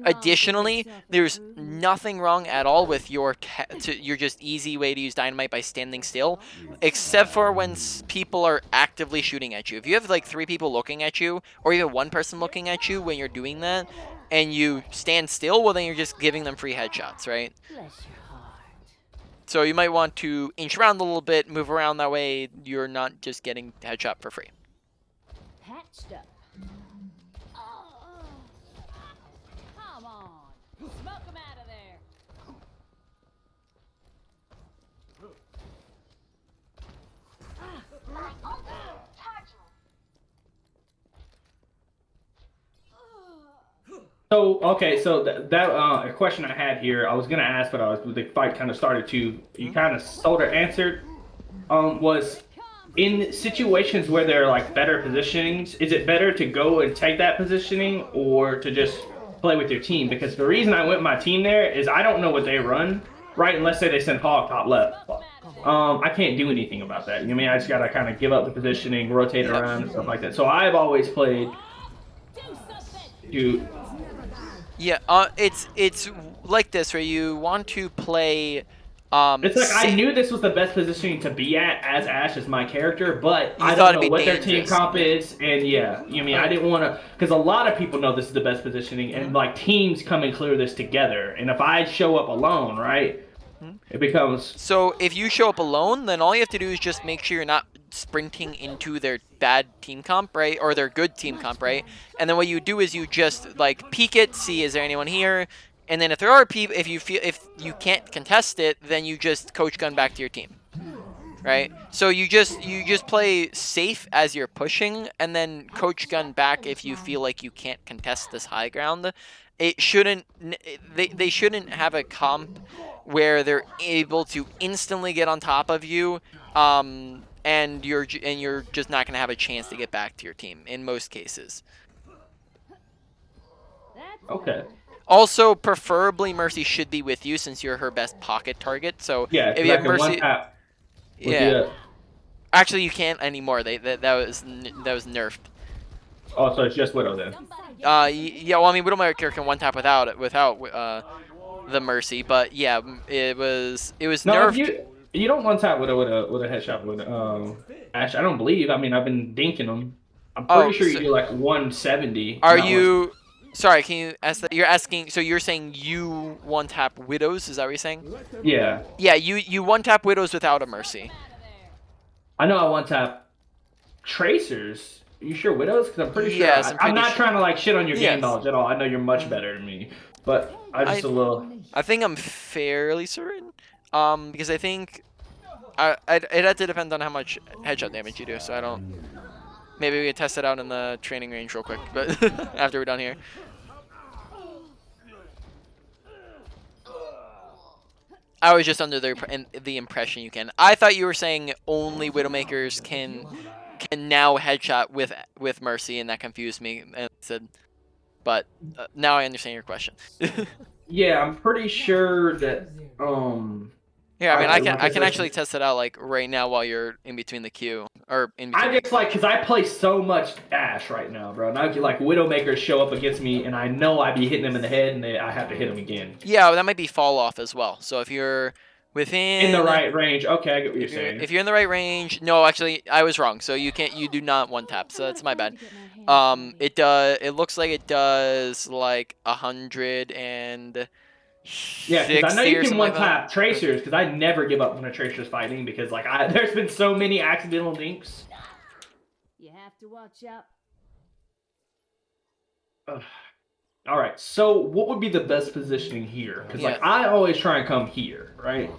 Additionally, there's nothing wrong at all with your just easy way to use dynamite by standing still, except for when people are actively shooting at you. If you have like 3 people looking at you, or even 1 person looking at you when you're doing that, and you stand still, well then you're just giving them free headshots, right? Bless your heart. So you might want to inch around a little bit, move around, that way you're not just getting headshot for free. Patched up. Come on. Smoke him out of there. So okay, so that a question I had here, I was gonna ask, but the fight kind of started to. You kind of sort of answered. Was in situations where there are like better positionings, is it better to go and take that positioning or to just play with your team? Because the reason I went with my team there is I don't know what they run, right? And let's say they send Hog top left. I can't do anything about that. You know what I mean? I just gotta kind of give up the positioning, rotate around and stuff like that. So I've always played to. Yeah, it's like this, where you want to play. It's like I knew this was the best positioning to be at as Ashe as my character, but You I thought don't it'd know be what their team dangerous. comp is, and yeah, you know what I mean, I didn't want to, because a lot of people know this is the best positioning, and like teams come and clear this together, and if I show up alone, right, it becomes So if you show up alone, then all you have to do is just make sure you're not sprinting into their bad team comp, right? Or their good team comp, right? And then what you do is you just like peek it, see is there anyone here, and then if there are people, if you can't contest it, then you just coach gun back to your team, right? So you just play safe as you're pushing, and then coach gun back if you feel like you can't contest this high ground. It shouldn't they shouldn't have a comp where they're able to instantly get on top of you, and you're just not gonna have a chance to get back to your team in most cases. That's okay. Also, preferably Mercy should be with you since you're her best pocket target. So Yeah, if because you I have can one Mercy, tap with yeah. the. Actually, you can't anymore. That was nerfed. Oh, so it's just Widow then. Yeah. Well, I mean, Widowmaker can one tap without the Mercy, but yeah, it was No, nerfed. you don't one tap with a headshot with Ashe. I don't believe. I mean, I've been dinking them. I'm pretty Oh, sure you so do like 170. are not you? Sorry, can you ask that? You're asking. So you're saying you one tap Widows? Is that what you're saying? Yeah, Yeah, you one tap Widows without a Mercy. I know I one tap Tracers. Are you sure Widows? Because I'm pretty sure. Yes, I'm I'm pretty not sure. trying to like shit on your game Yes. knowledge at all. I know you're much better than me, but I just a little. I think I'm fairly certain. Because I think, it had to depend on how much headshot damage you do. So I don't. Maybe we can test it out in the training range real quick, but after we're done here. I was just under the impression you can. I thought you were saying only Widowmakers can now headshot with Mercy, and that confused me. And I said, but now I understand your question. Yeah, I'm pretty sure that Yeah, I mean, like I I can actually said, test it out like right now while you're in between the queue or in between. I just like because I play so much Ashe right now, bro. And I get like Widowmakers show up against me, and I know I be hitting them in the head, and I have to hit them again Yeah, that might be fall off as well. So if you're in the within, right range. Okay, I get what you're saying. if you're in the right range, no, actually, I was wrong. So you can't, you do not one tap. So that's my bad. It looks like it does like 160 Yeah, because I know you or can something one like that. tap tracers. Because I never give up when a tracer's fighting. Because like there's been so many accidental dinks. You have to watch out. Ugh. All right, so what would be the best positioning here? Because like Yeah. I always try and come here, right?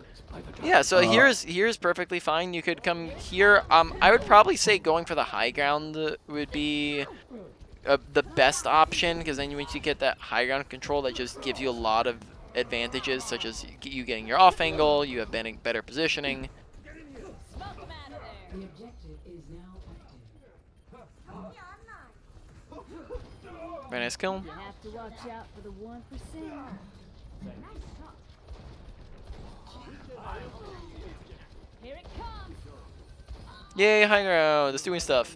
Yeah, so here's perfectly fine. You could come here. I would probably say going for the high ground would be the best option, because then once you get that high ground control, that just gives you a lot of advantages, such as you getting your off angle, you have better positioning. Smoke 'em out of there. The objective is now active. Very nice kill. You have to watch out for the 1%. Here it comes. Yay, high ground! It's doing stuff.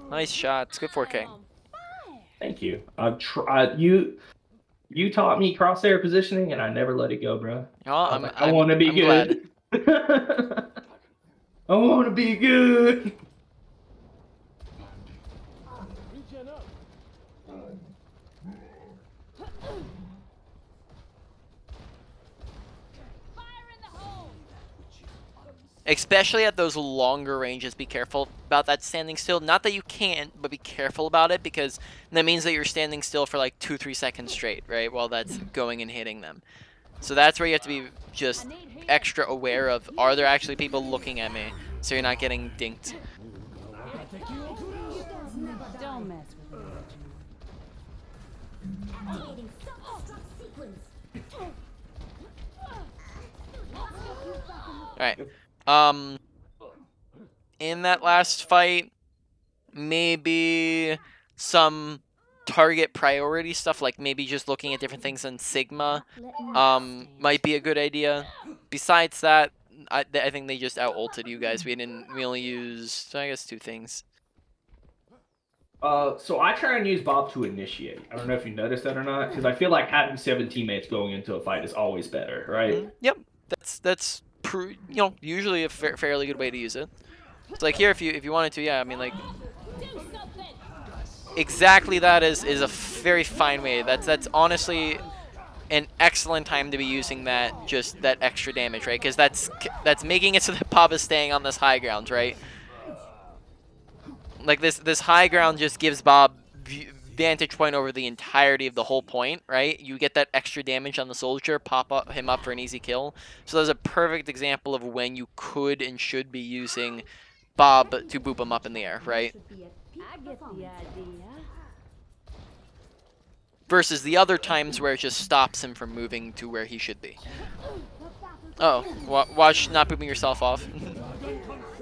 Nice shots. Good 4K. Thank you. You taught me crosshair positioning, and I never let it go, bro. Oh, I want to be I'm glad. good. I want to be good. Regen up. Fire in the hole. Especially at those longer ranges, be careful about that standing still. Not that you can't, but be careful about it, because that means that you're standing still for like 2-3 seconds straight, right? While that's going and hitting them. So that's where you have to be just extra aware of, are there actually people looking at me? So you're not getting dinked. Don't mess with me. Activating self-destruct sequence. Alright. In that last fight, maybe some target priority stuff, like maybe just looking at different things in Sigma, might be a good idea. Besides that, I think they just out-ulted you guys. We only used, I guess, 2 things. So I try and use Bob to initiate. I don't know if you noticed that or not, because I feel like having 7 teammates going into a fight is always better, right? Yep, that's usually a fairly good way to use it. It's like here, if you wanted to, yeah. I mean, like, Do something. exactly that is a very fine way. That's honestly an excellent time to be using that extra damage, right? Because that's making it so that Bob is staying on this high ground, right? Like this high ground just gives Bob vantage point over the entirety of the whole point, right? You get that extra damage on the soldier, him up for an easy kill. So there's a perfect example of when you could and should be using Bob to boop him up in the air, right? I get the idea. Versus the other times where it just stops him from moving to where he should be. Oh, watch not booping yourself off.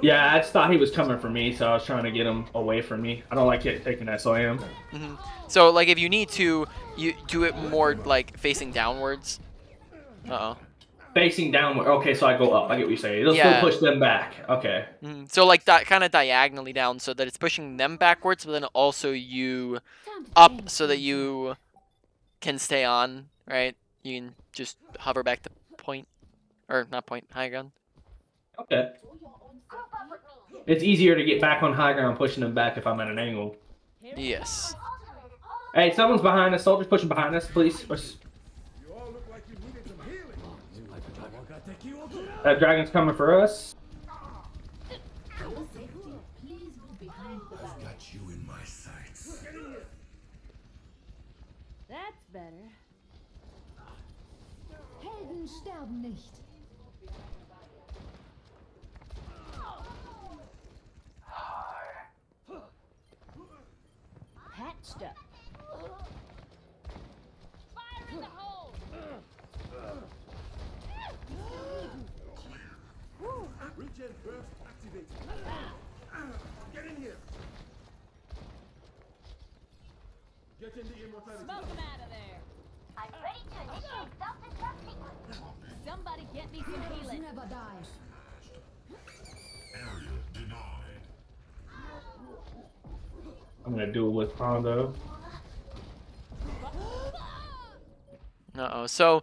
Yeah, I just thought he was coming for me, so I was trying to get him away from me. I don't like taking SOM. So, like, if you need to, you do it more, like, facing downwards. Uh-oh. Facing downward. Okay, so I go up. I get what you're saying. It'll Yeah. still push them back. Okay. So, like, kind of diagonally down, so that it's pushing them backwards, but then also you Time to up change so that things you can stay on, right? You can just hover back to point. Or, not point, high ground. Okay. It's easier to get back on high ground pushing them back if I'm at an angle. Yes. Hey, someone's behind us. Soldiers pushing behind us, please. You all look like you needed some healing. That dragon's coming for us. Got you in my sights. That's better. Helden sterben nicht. patched up. Fire in the hole! Regen burst activated. Get in here. Get in the immortality. Smoke him out of there! I'm ready to initiate self-destruct sequence. Somebody get me some healing! Never die. Area denied. I'm gonna do it with Hondo. Uh-oh. So,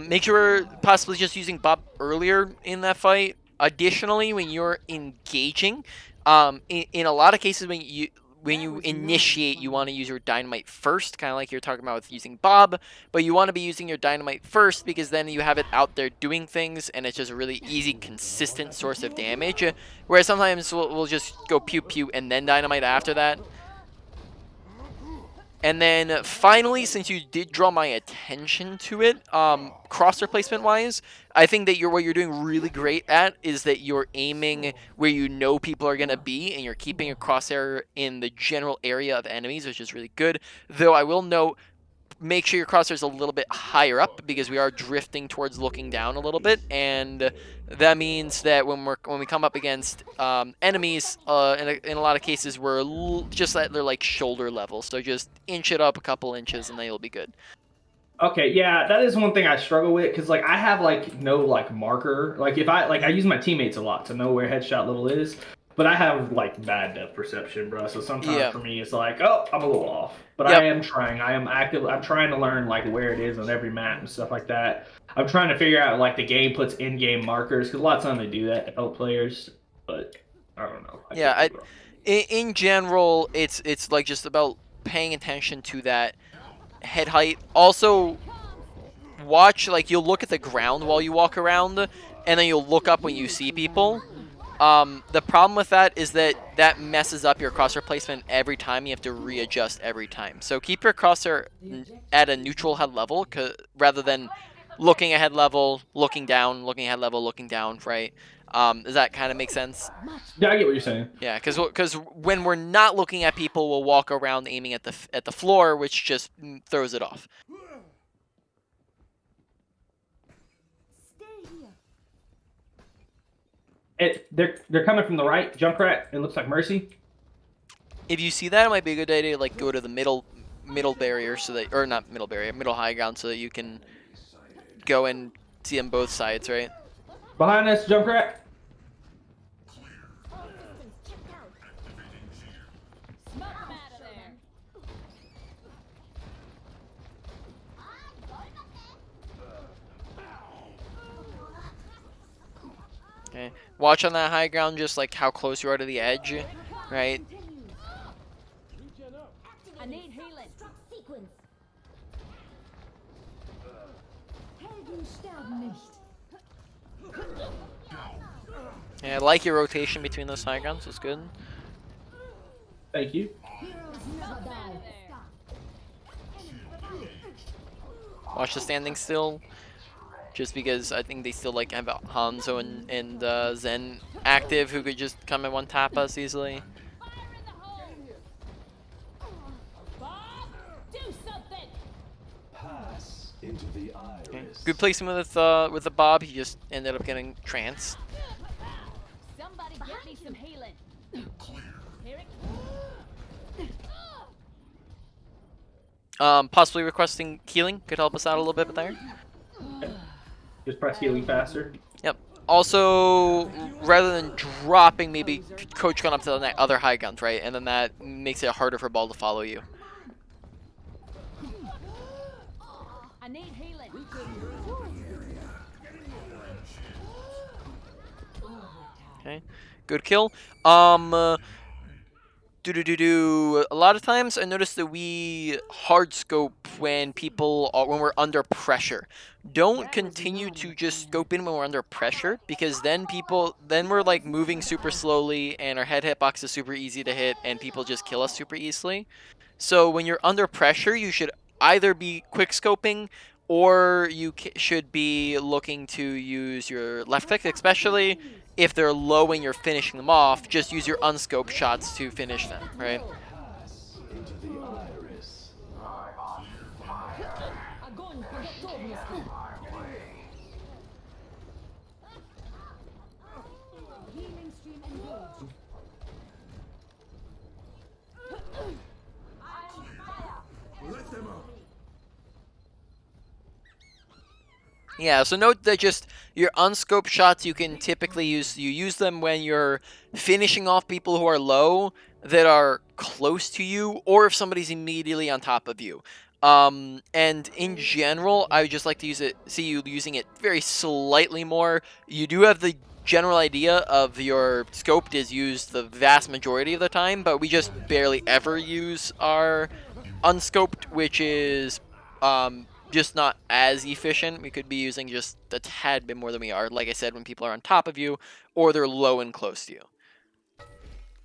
make sure we're possibly just using Bob earlier in that fight. Additionally, when you're engaging, in a lot of cases when you initiate, you want to use your dynamite first, kind of like you're talking about with using Bob, but you want to be using your dynamite first because then you have it out there doing things, and it's just a really easy, consistent source of damage. Whereas sometimes we'll just go pew pew and then dynamite after that. And then finally, since you did draw my attention to it, crosshair placement wise, I think that what you're doing really great at is that you're aiming where you know people are gonna be, and you're keeping a crosshair in the general area of enemies, which is really good. Though I will note, make sure your crosshair is a little bit higher up because we are drifting towards looking down a little bit, and that means that when we come up against enemies, in a lot of cases we're just at their like shoulder level. So just inch it up a couple inches, and then you'll be good. Okay, yeah, that is one thing I struggle with because like I have like no like marker. Like if I use my teammates a lot to know where headshot level is, but I have like bad depth perception, bro. So sometimes Yeah. for me it's like, oh, I'm a little off. But Yep. I am trying. I am active. I'm trying to learn like where it is on every map and stuff like that. I'm trying to figure out like the game puts in-game markers because a lot of times they do that to help players, but I don't know. Yeah, in general, it's like just about paying attention to that head height. Also, watch, like, you'll look at the ground while you walk around, and then you'll look up when you see people. The problem with that is that messes up your crosshair placement every time. You have to readjust every time. So keep your crosshair at a neutral head level, rather than looking at head level, looking down, looking at head level, looking down, right? Does that kind of make sense? Yeah, I get what you're saying. Yeah, because when we're not looking at people, we'll walk around aiming at the floor, which just throws it off. Stay here. They're coming from the right. Junkrat. It looks like Mercy. If you see that, it might be a good idea to like go to the middle barrier so that, or not middle barrier, middle high ground, so that you can go and see them both sides, right? Behind us, Junkrat. Smoke him out of there! Okay. Watch on that high ground, just like how close you are to the edge, right? Regen up. I need healing! Sequence. Helden sterben nicht. Yeah, I like your rotation between those high grounds. It's good. Thank you. Heroes never die. Watch the standing still, just because I think they still like have Hanzo and Zen active, who could just come and one tap us easily. Fire in the hole! Bob! Do something! Pass into the iris. Okay. Good placement with the Bob. He just ended up getting trance. Somebody get me some healing! Here it Possibly requesting healing could help us out a little bit there. Just press healing faster. Yep. Also, rather than dropping, maybe coach going up to the other high guns, right? And then that makes it harder for ball to follow you. I need healing! Okay. Good kill. A lot of times I notice that we hard scope when when we're under pressure. Don't continue to just scope in when we're under pressure, because then we're like moving super slowly and our head hitbox is super easy to hit and people just kill us super easily. So when you're under pressure, you should either be quick scoping, or you should be looking to use your left click, especially if they're low and you're finishing them off. Just use your unscoped shots to finish them, right? Pass into the iris. Огонь по готовности. Healing stream engaged. Let them out. Yeah, so note that just your unscoped shots you can typically use them when you're finishing off people who are low that are close to you, or if somebody's immediately on top of you. And in general, I would just like to see you using it very slightly more. You do have the general idea of your scoped is used the vast majority of the time, but we just barely ever use our unscoped, which is just not as efficient. We could be using just a tad bit more than we are, like I said, when people are on top of you or they're low and close to you,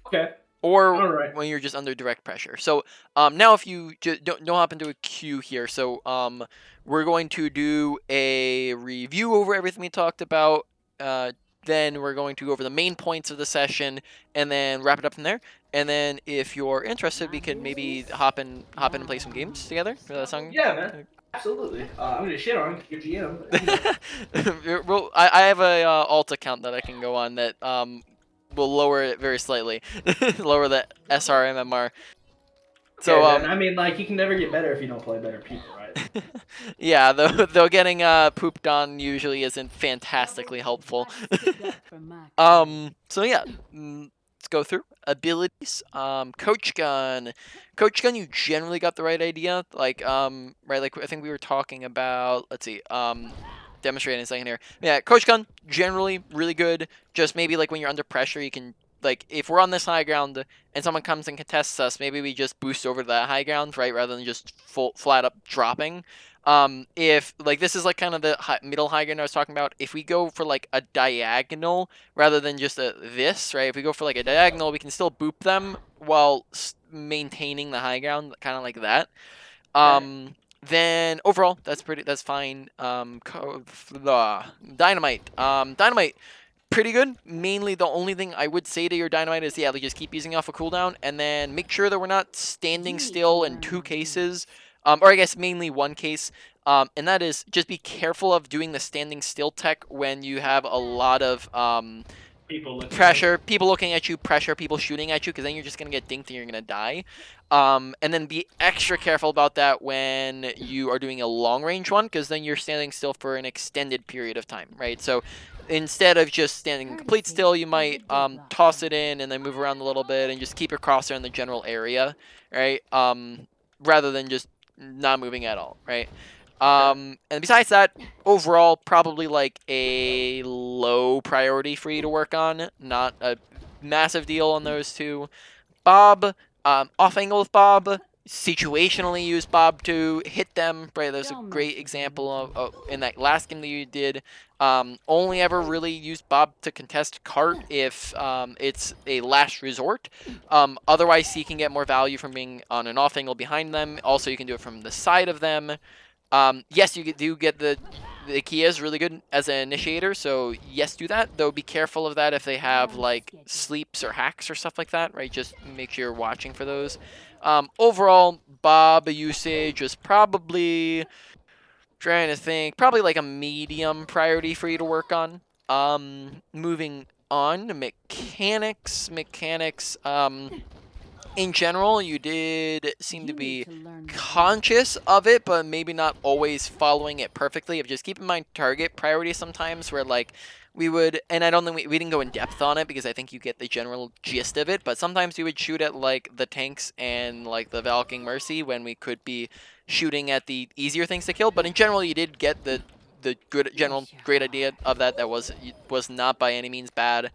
Okay. or All right. when you're just under direct pressure. So now if you just don't hop into a queue here, so we're going to do a review over everything we talked about. Then we're going to go over the main points of the session and then wrap it up from there. And then if you're interested, we can maybe hop in and play some games together. Does that sound? Yeah, man. Absolutely. I'm gonna shit on your GM. But, you know. Well, I have a alt account that I can go on that will lower it very slightly, lower the SRMMR. Okay, So then. I mean, like, you can never get better if you don't play better people, right? yeah, though getting pooped on usually isn't fantastically helpful. I stick up for my crew. So yeah, let's go through abilities. Coach gun. Coach gun, you generally got the right idea. Like right, like I think we were talking about. Let's see. Demonstrating in a second here. Yeah, coach gun generally really good. Just maybe like when you're under pressure, you can like if we're on this high ground and someone comes and contests us, maybe we just boost over to that high ground, right, rather than just flat up dropping. If like this is like kind of the middle high ground I was talking about, if we go for like a diagonal rather than just this, right? If we go for like a diagonal, we can still boop them while maintaining the high ground, kind of like that. Then overall, that's fine. Dynamite. Dynamite, pretty good. Mainly the only thing I would say to your dynamite is, yeah, like just keep using off a cooldown, and then make sure that we're not standing still in two cases, or I guess mainly one case. And that is just be careful of doing the standing still tech when you have a lot of People looking pressure, people looking at you, pressure, people shooting at you, because then you're just going to get dinked and you're going to die. And then be extra careful about that when you are doing a long range one, because then you're standing still for an extended period of time, right? So instead of just standing complete still, you might toss it in and then move around a little bit and just keep your crosshair in the general area, right? Rather than just not moving at all, right? And besides that, overall, probably like a low priority for you to work on. Not a massive deal on those two. Bob, off angle with Bob. Situationally use Bob to hit them. Right, there's a Don't great mess with example me. of in that last game that you did. Only ever really use Bob to contest cart if it's a last resort. Otherwise, he can get more value from being on an off angle behind them. Also, you can do it from the side of them. Yes, you do get the Kia is really good as an initiator, so yes, do that. Though be careful of that if they have like sleeps or hacks or stuff like that, right? Just make sure you're watching for those. Overall, Bob usage was probably trying to think, probably like a medium priority for you to work on. Moving on to mechanics. In general, you did seem to You need be to learn the conscious of it, but maybe not always following it perfectly. Just keep in mind target priority sometimes where like we would, and I don't think we didn't go in depth on it because I think you get the general gist of it, but sometimes we would shoot at like the tanks and like the Valking Mercy when we could be shooting at the easier things to kill, but in general you did get the good general great idea of that. That was not by any means bad.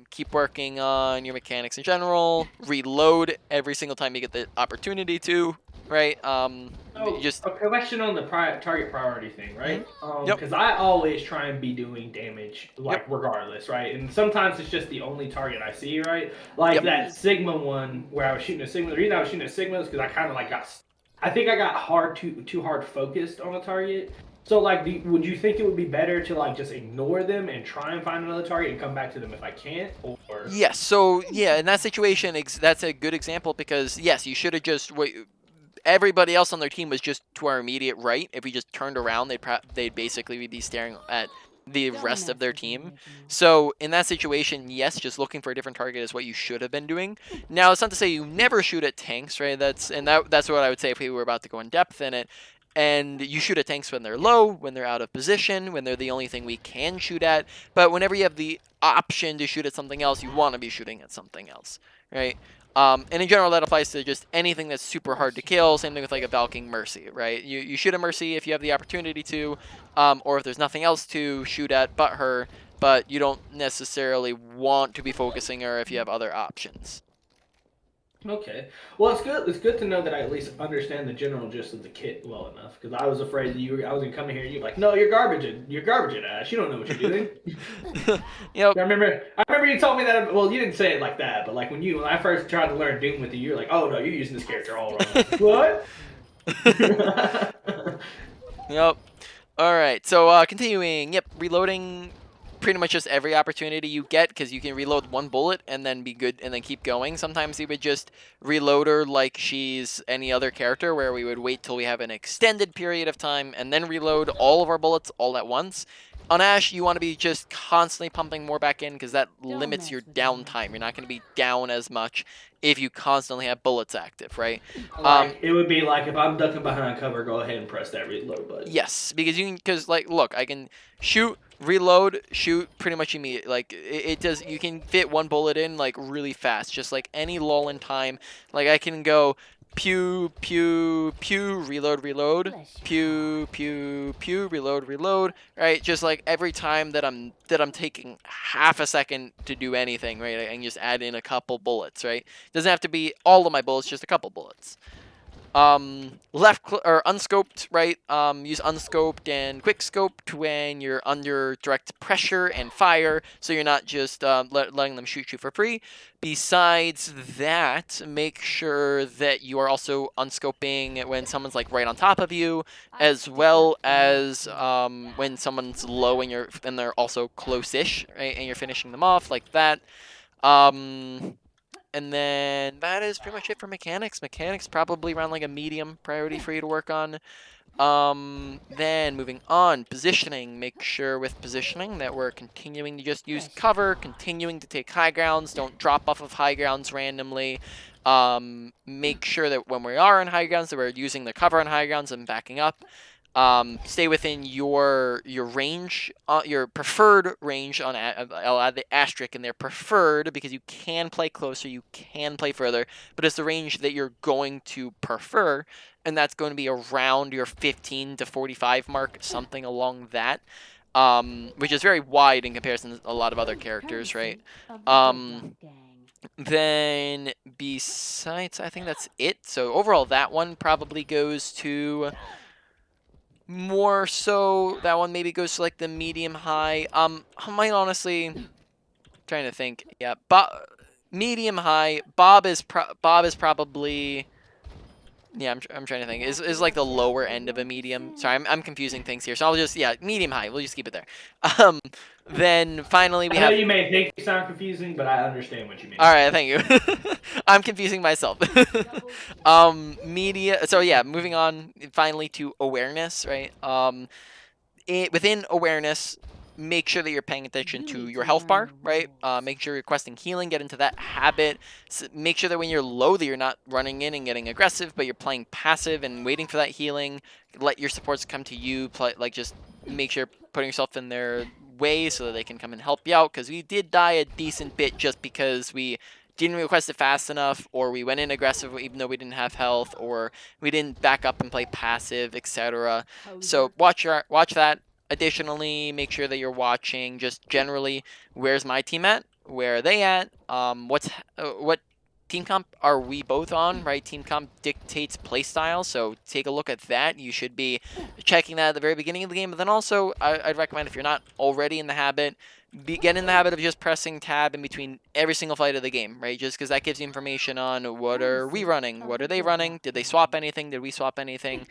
Keep working on your mechanics in general. Reload every single time you get the opportunity to, right? So, Just a question on the target priority thing, right? Yep. Because I always try and be doing damage, like, Yep. regardless, right? And sometimes it's just the only target I see, right? Like Yep. that Sigma one where I was shooting a Sigma. The reason I was shooting a Sigma is because I kind of like I think I got too hard focused on a target. So, like, would you think it would be better to like just ignore them and try and find another target and come back to them if I can't, or Yes. So yeah, in that situation, that's a good example because yes, you should have just everybody else on their team was just to our immediate right. If we just turned around, they'd basically be staring at the Don't rest of mess their with me, team. Reginald. So in that situation, yes, just looking for a different target is what you should have been doing. Now it's not to say you never shoot at tanks, right? That's what I would say if we were about to go in depth in it. And you shoot at tanks when they're low, when they're out of position, when they're the only thing we can shoot at. But whenever you have the option to shoot at something else, you want to be shooting at something else, right? And in general, that applies to just anything that's super hard to kill. Same thing with like a Valking Mercy, right? You shoot a Mercy if you have the opportunity to, or if there's nothing else to shoot at but her, but you don't necessarily want to be focusing her if you have other options. okay? Well, it's good. It's good to know that I at least understand the general gist of the kit well enough. Because I was afraid that I was gonna come in here and you're like, no, you're garbage. You're garbage at Ash. You don't know what you're doing. Yep. I remember you told me that. Well, you didn't say it like that, but like when I first tried to learn Doom with you, you're like, oh no, you're using this character all wrong. What? Yep. All right. So continuing. Yep. Reloading. Pretty much just every opportunity you get because you can reload one bullet and then be good and then keep going. Sometimes we would just reload her like she's any other character where we would wait till we have an extended period of time and then reload all of our bullets all at once. On Ashe, you want to be just constantly pumping more back in because that Don't limits mess your with me, downtime. You're not going to be down as much if you constantly have bullets active, right? Like it would be like if I'm ducking behind cover, go ahead and press that reload button. Yes, because like, look, I can shoot, reload, shoot pretty much immediately. Like, it does, you can fit one bullet in, like, really fast, just like any lull in time. Like, I can go pew, pew, pew, reload, reload, pew, pew, pew, reload, reload, right? Just like every time that I'm taking half a second to do anything, right? I can just add in a couple bullets, right? Doesn't have to be all of my bullets, just a couple bullets. Or unscoped, right? Use unscoped and quick scoped when you're under direct pressure and fire, so you're not just letting them shoot you for free. Besides that, make sure that you are also unscoping when someone's like right on top of you, as well as when someone's low and they're also close-ish, right? And you're finishing them off like that. And then that is pretty much it for mechanics. Mechanics probably around like a medium priority for you to work on. Then moving on, positioning. Make sure with positioning that we're continuing to just use cover, continuing to take high grounds. Don't drop off of high grounds randomly. Make sure that when we are on high grounds that we're using the cover on high grounds and backing up. Stay within your range, your preferred range on. I'll add the asterisk in there, preferred, because you can play closer, you can play further, but it's the range that you're going to prefer, and that's going to be around your 15 to 45 mark, something along that, which is very wide in comparison to a lot of other characters, right? Then besides, I think that's it. So overall, that one probably goes to. More so, that one maybe goes to like the medium high. I might honestly trying to think. Yeah, medium high. Bob is probably. Yeah, I'm trying to think. Is like the lower end of a medium. Sorry, I'm confusing things here. So I'll just medium high. We'll just keep it there. Then finally we I know have. you may think it sound confusing, but I understand what you mean. All right, thank you. I'm confusing myself. Media. So yeah, moving on finally to awareness, right? Within awareness, make sure that you're paying attention to your health bar, right? Make sure you're requesting healing, get into that habit. Make sure that when you're low that you're not running in and getting aggressive, but you're playing passive and waiting for that healing. Let your supports come to you. Just make sure you're putting yourself in their way so that they can come and help you out, because we did die a decent bit just because we didn't request it fast enough, or we went in aggressive even though we didn't have health, or we didn't back up and play passive, etc. So watch that. Additionally, make sure that you're watching just generally where's my team at, where are they at, what team comp are we both on, right? Team comp dictates playstyle, so take a look at that. You should be checking that at the very beginning of the game, but then also I'd recommend if you're not already in the habit, get in the habit of just pressing tab in between every single fight of the game, right? Just because that gives you information on what are we running, what are they running, did they swap anything, did we swap anything,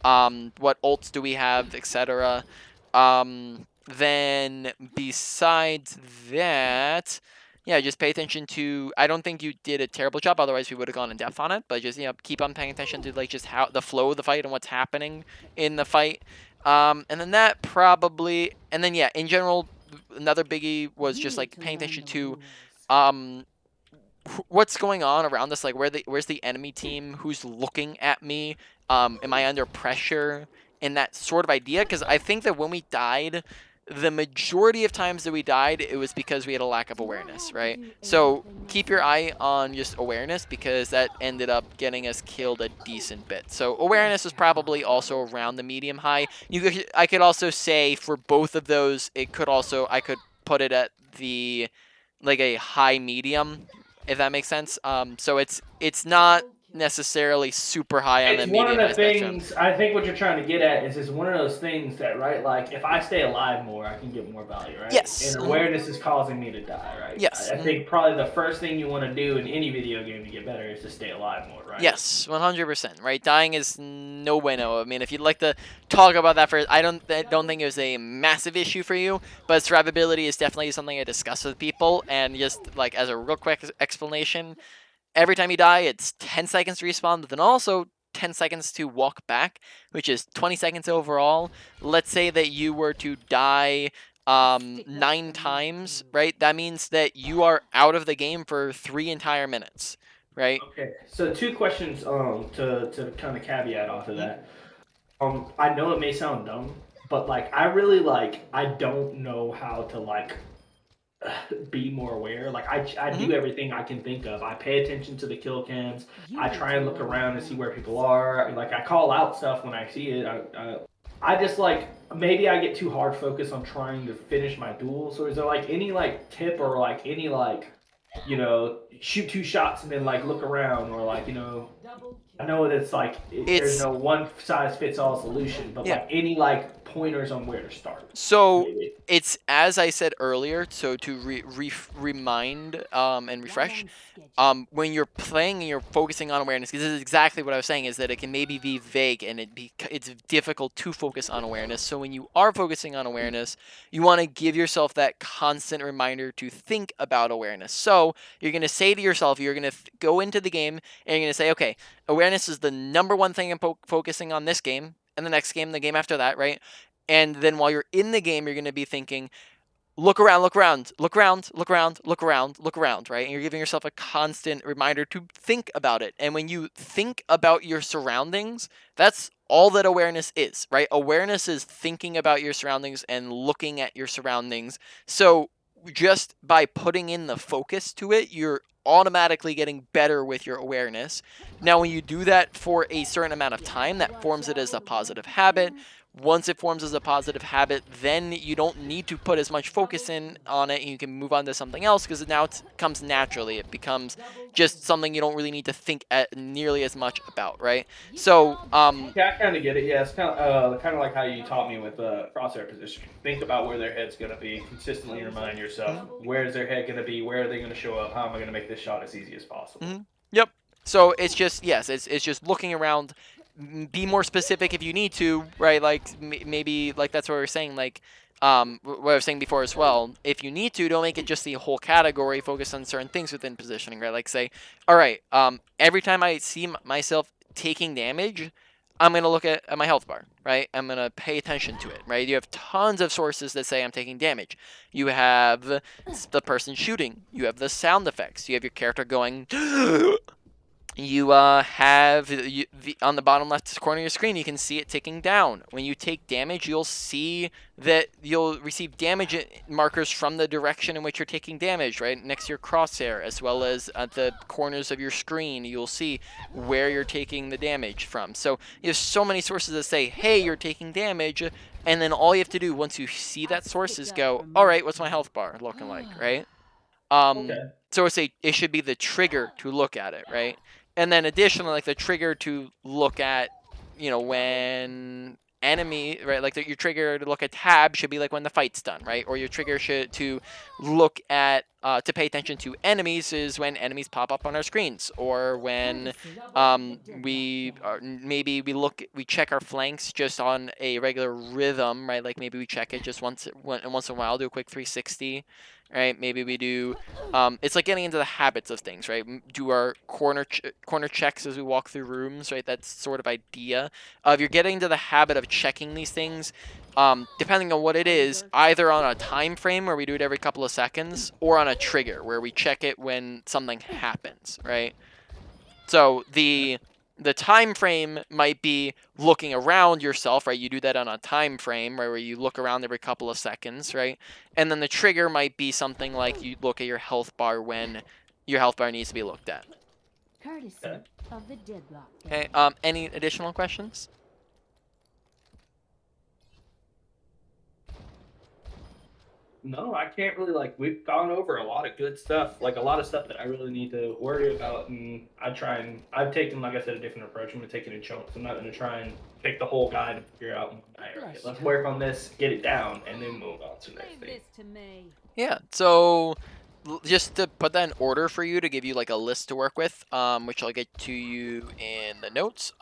what ults do we have, etc. Then besides that, yeah, just pay attention to. I don't think you did a terrible job. Otherwise, we would have gone in depth on it. But just keep on paying attention to like just how the flow of the fight and what's happening in the fight. And then that probably, and then yeah, in general, another biggie was just like paying attention to, um, what's going on around us. Like where's the enemy team? Who's looking at me? Am I under pressure? And that sort of idea, because I think that when we died, the majority of times that we died, it was because we had a lack of awareness, right? So keep your eye on just awareness, because that ended up getting us killed a decent bit. So awareness is probably also around the medium high. I could also say for both of those, I could put it at the like a high medium, if that makes sense. So it's not necessarily super high on the It's one of medium high the spectrum. things I think what you're trying to get at is it's one of those things that, right, like if I stay alive more, I can get more value, right? Yes. And awareness is causing me to die, right? Yes. I think probably the first thing you want to do in any video game to get better is to stay alive more, right? Yes, 100%. Right, dying is no bueno. I mean, if you'd like to talk about that first, I don't think it was a massive issue for you, but survivability is definitely something I discuss with people. And just like as a real quick explanation, every time you die, it's 10 seconds to respawn, but then also 10 seconds to walk back, which is 20 seconds overall. Let's say that you were to die 9 times, right? That means that you are out of the game for 3 entire minutes, right? Okay. So two questions to kind of caveat off of Mhm. that. I know it may sound dumb, but like I really like I don't know how to like be more aware. Like I do everything I can think of. I pay attention to the kill cams. I try and look around and see where people are. Like I call out stuff when I see it. I just like maybe I get too hard focused on trying to finish my duel. So is there like any like tip or like any like shoot 2 shots and then like look around or like I know that it's like there's It's no one size fits all solution, but yeah. like any like pointers on where to start. So Maybe. it's as I said earlier. So to remind and refresh, when you're playing and you're focusing on awareness, because this is exactly what I was saying, is that it can maybe be vague and it's difficult to focus on awareness. So when you are focusing on awareness, you want to give yourself that constant reminder to think about awareness. So you're going to say to yourself, you're going to go into the game and you're going to say, okay, awareness is the number one thing I'm focusing on this game, and the next game, the game after that, right? And then while you're in the game, you're going to be thinking, look around, look around, look around, look around, look around, look around, right? And you're giving yourself a constant reminder to think about it. And when you think about your surroundings, that's all that awareness is, right? Awareness is thinking about your surroundings and looking at your surroundings. So just by putting in the focus to it, you're automatically getting better with your awareness. Now, when you do that for a certain amount of time, that forms it as a positive habit. Once it forms as a positive habit, then you don't need to put as much focus in on it and you can move on to something else, because now it comes naturally. It becomes just something you don't really need to think nearly as much about, right? So Yeah, I kind of get it. Yeah, it's kind of like how you taught me with crosshair positioning. Think about where their head's gonna be. Consistently remind yourself where is their head gonna be. Where are they gonna show up? How am I gonna make this shot as easy as possible? Yep. So it's just, yes, it's just looking around. Be more specific if you need to, right? Like maybe like that's what we were saying, like what I was saying before as well. If you need to, don't make it just the whole category. Focus on certain things within positioning, right? Like say, all right, every time I see myself taking damage, I'm gonna look at my health bar, right? I'm gonna pay attention to it, right? You have tons of sources that say I'm taking damage. You have the person shooting. You have the sound effects. You have your character going. You have on the bottom left corner of your screen, you can see it ticking down. When you take damage, you'll see that you'll receive damage markers from the direction in which you're taking damage, right next to your crosshair, as well as at the corners of your screen. You'll see where you're taking the damage from. So you have so many sources that say, hey, you're taking damage, and then all you have to do once you see that source is go, all right, what's my health bar looking like, right? Okay. so it should be the trigger to look at it, right? And then additionally, like the trigger to look at, when enemy, right? Like your trigger to look at tab should be like when the fight's done, right? Or your trigger should to look at to pay attention to enemies is when enemies pop up on our screens, or when maybe we check our flanks just on a regular rhythm, right? Like maybe we check it just once in a while, do a quick 360, right? Maybe we do. It's like getting into the habits of things, right? Do our corner checks as we walk through rooms, right? That's sort of idea. If you're getting into the habit of checking these things, depending on what it is, either on a time frame where we do it every couple of seconds, or on a trigger where we check it when something happens, right? So the time frame might be looking around yourself, right? You do that on a time frame, right, where you look around every couple of seconds, right? And then the trigger might be something like you look at your health bar when your health bar needs to be looked at. Courtesy of the Deadlock. Okay. Any additional questions? No, I can't really we've gone over a lot of good stuff, like a lot of stuff that I really need to worry about, and I've taken, like I said, a different approach. I'm gonna take it in chunks. I'm not gonna try and pick the whole guide and figure out, right, let's work on this, get it down, and then move on to the next Leave thing. this to me. Yeah, so just to put that in order for you, to give you like a list to work with, which I'll get to you in the notes.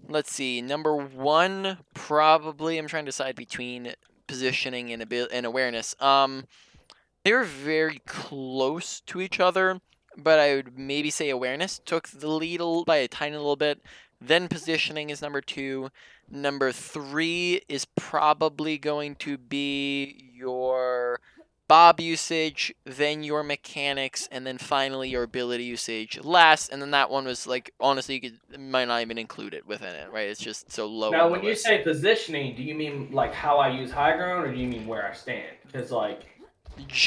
Let's see. Number one, probably I'm trying to decide between positioning and awareness. They're very close to each other, but I would maybe say awareness took the lead by a tiny little bit. Then positioning is number two. Number three is probably going to be your bob usage, then your mechanics, and then finally your ability usage last. And then that one was like, honestly, might not even include it within it, right? It's just so low Now, on the when you list. say positioning, do you mean like how I use high ground, or do you mean where I stand? Because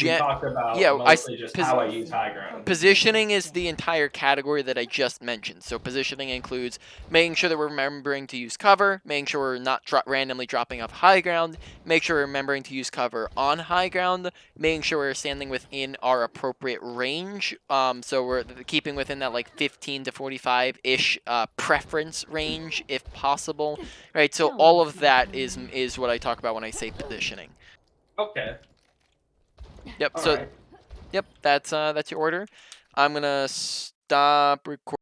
we talked about Yeah, mostly just how I use high ground. positioning is the entire category that I just mentioned. So positioning includes making sure that we're remembering to use cover, making sure we're not randomly dropping off high ground, make sure we're remembering to use cover on high ground, making sure we're standing within our appropriate range. So we're keeping within that like 15 to 45-ish preference range if possible, right? So all of that is what I talk about when I say positioning. Okay. Yep. All So right. yep, that's your order. I'm gonna stop recording.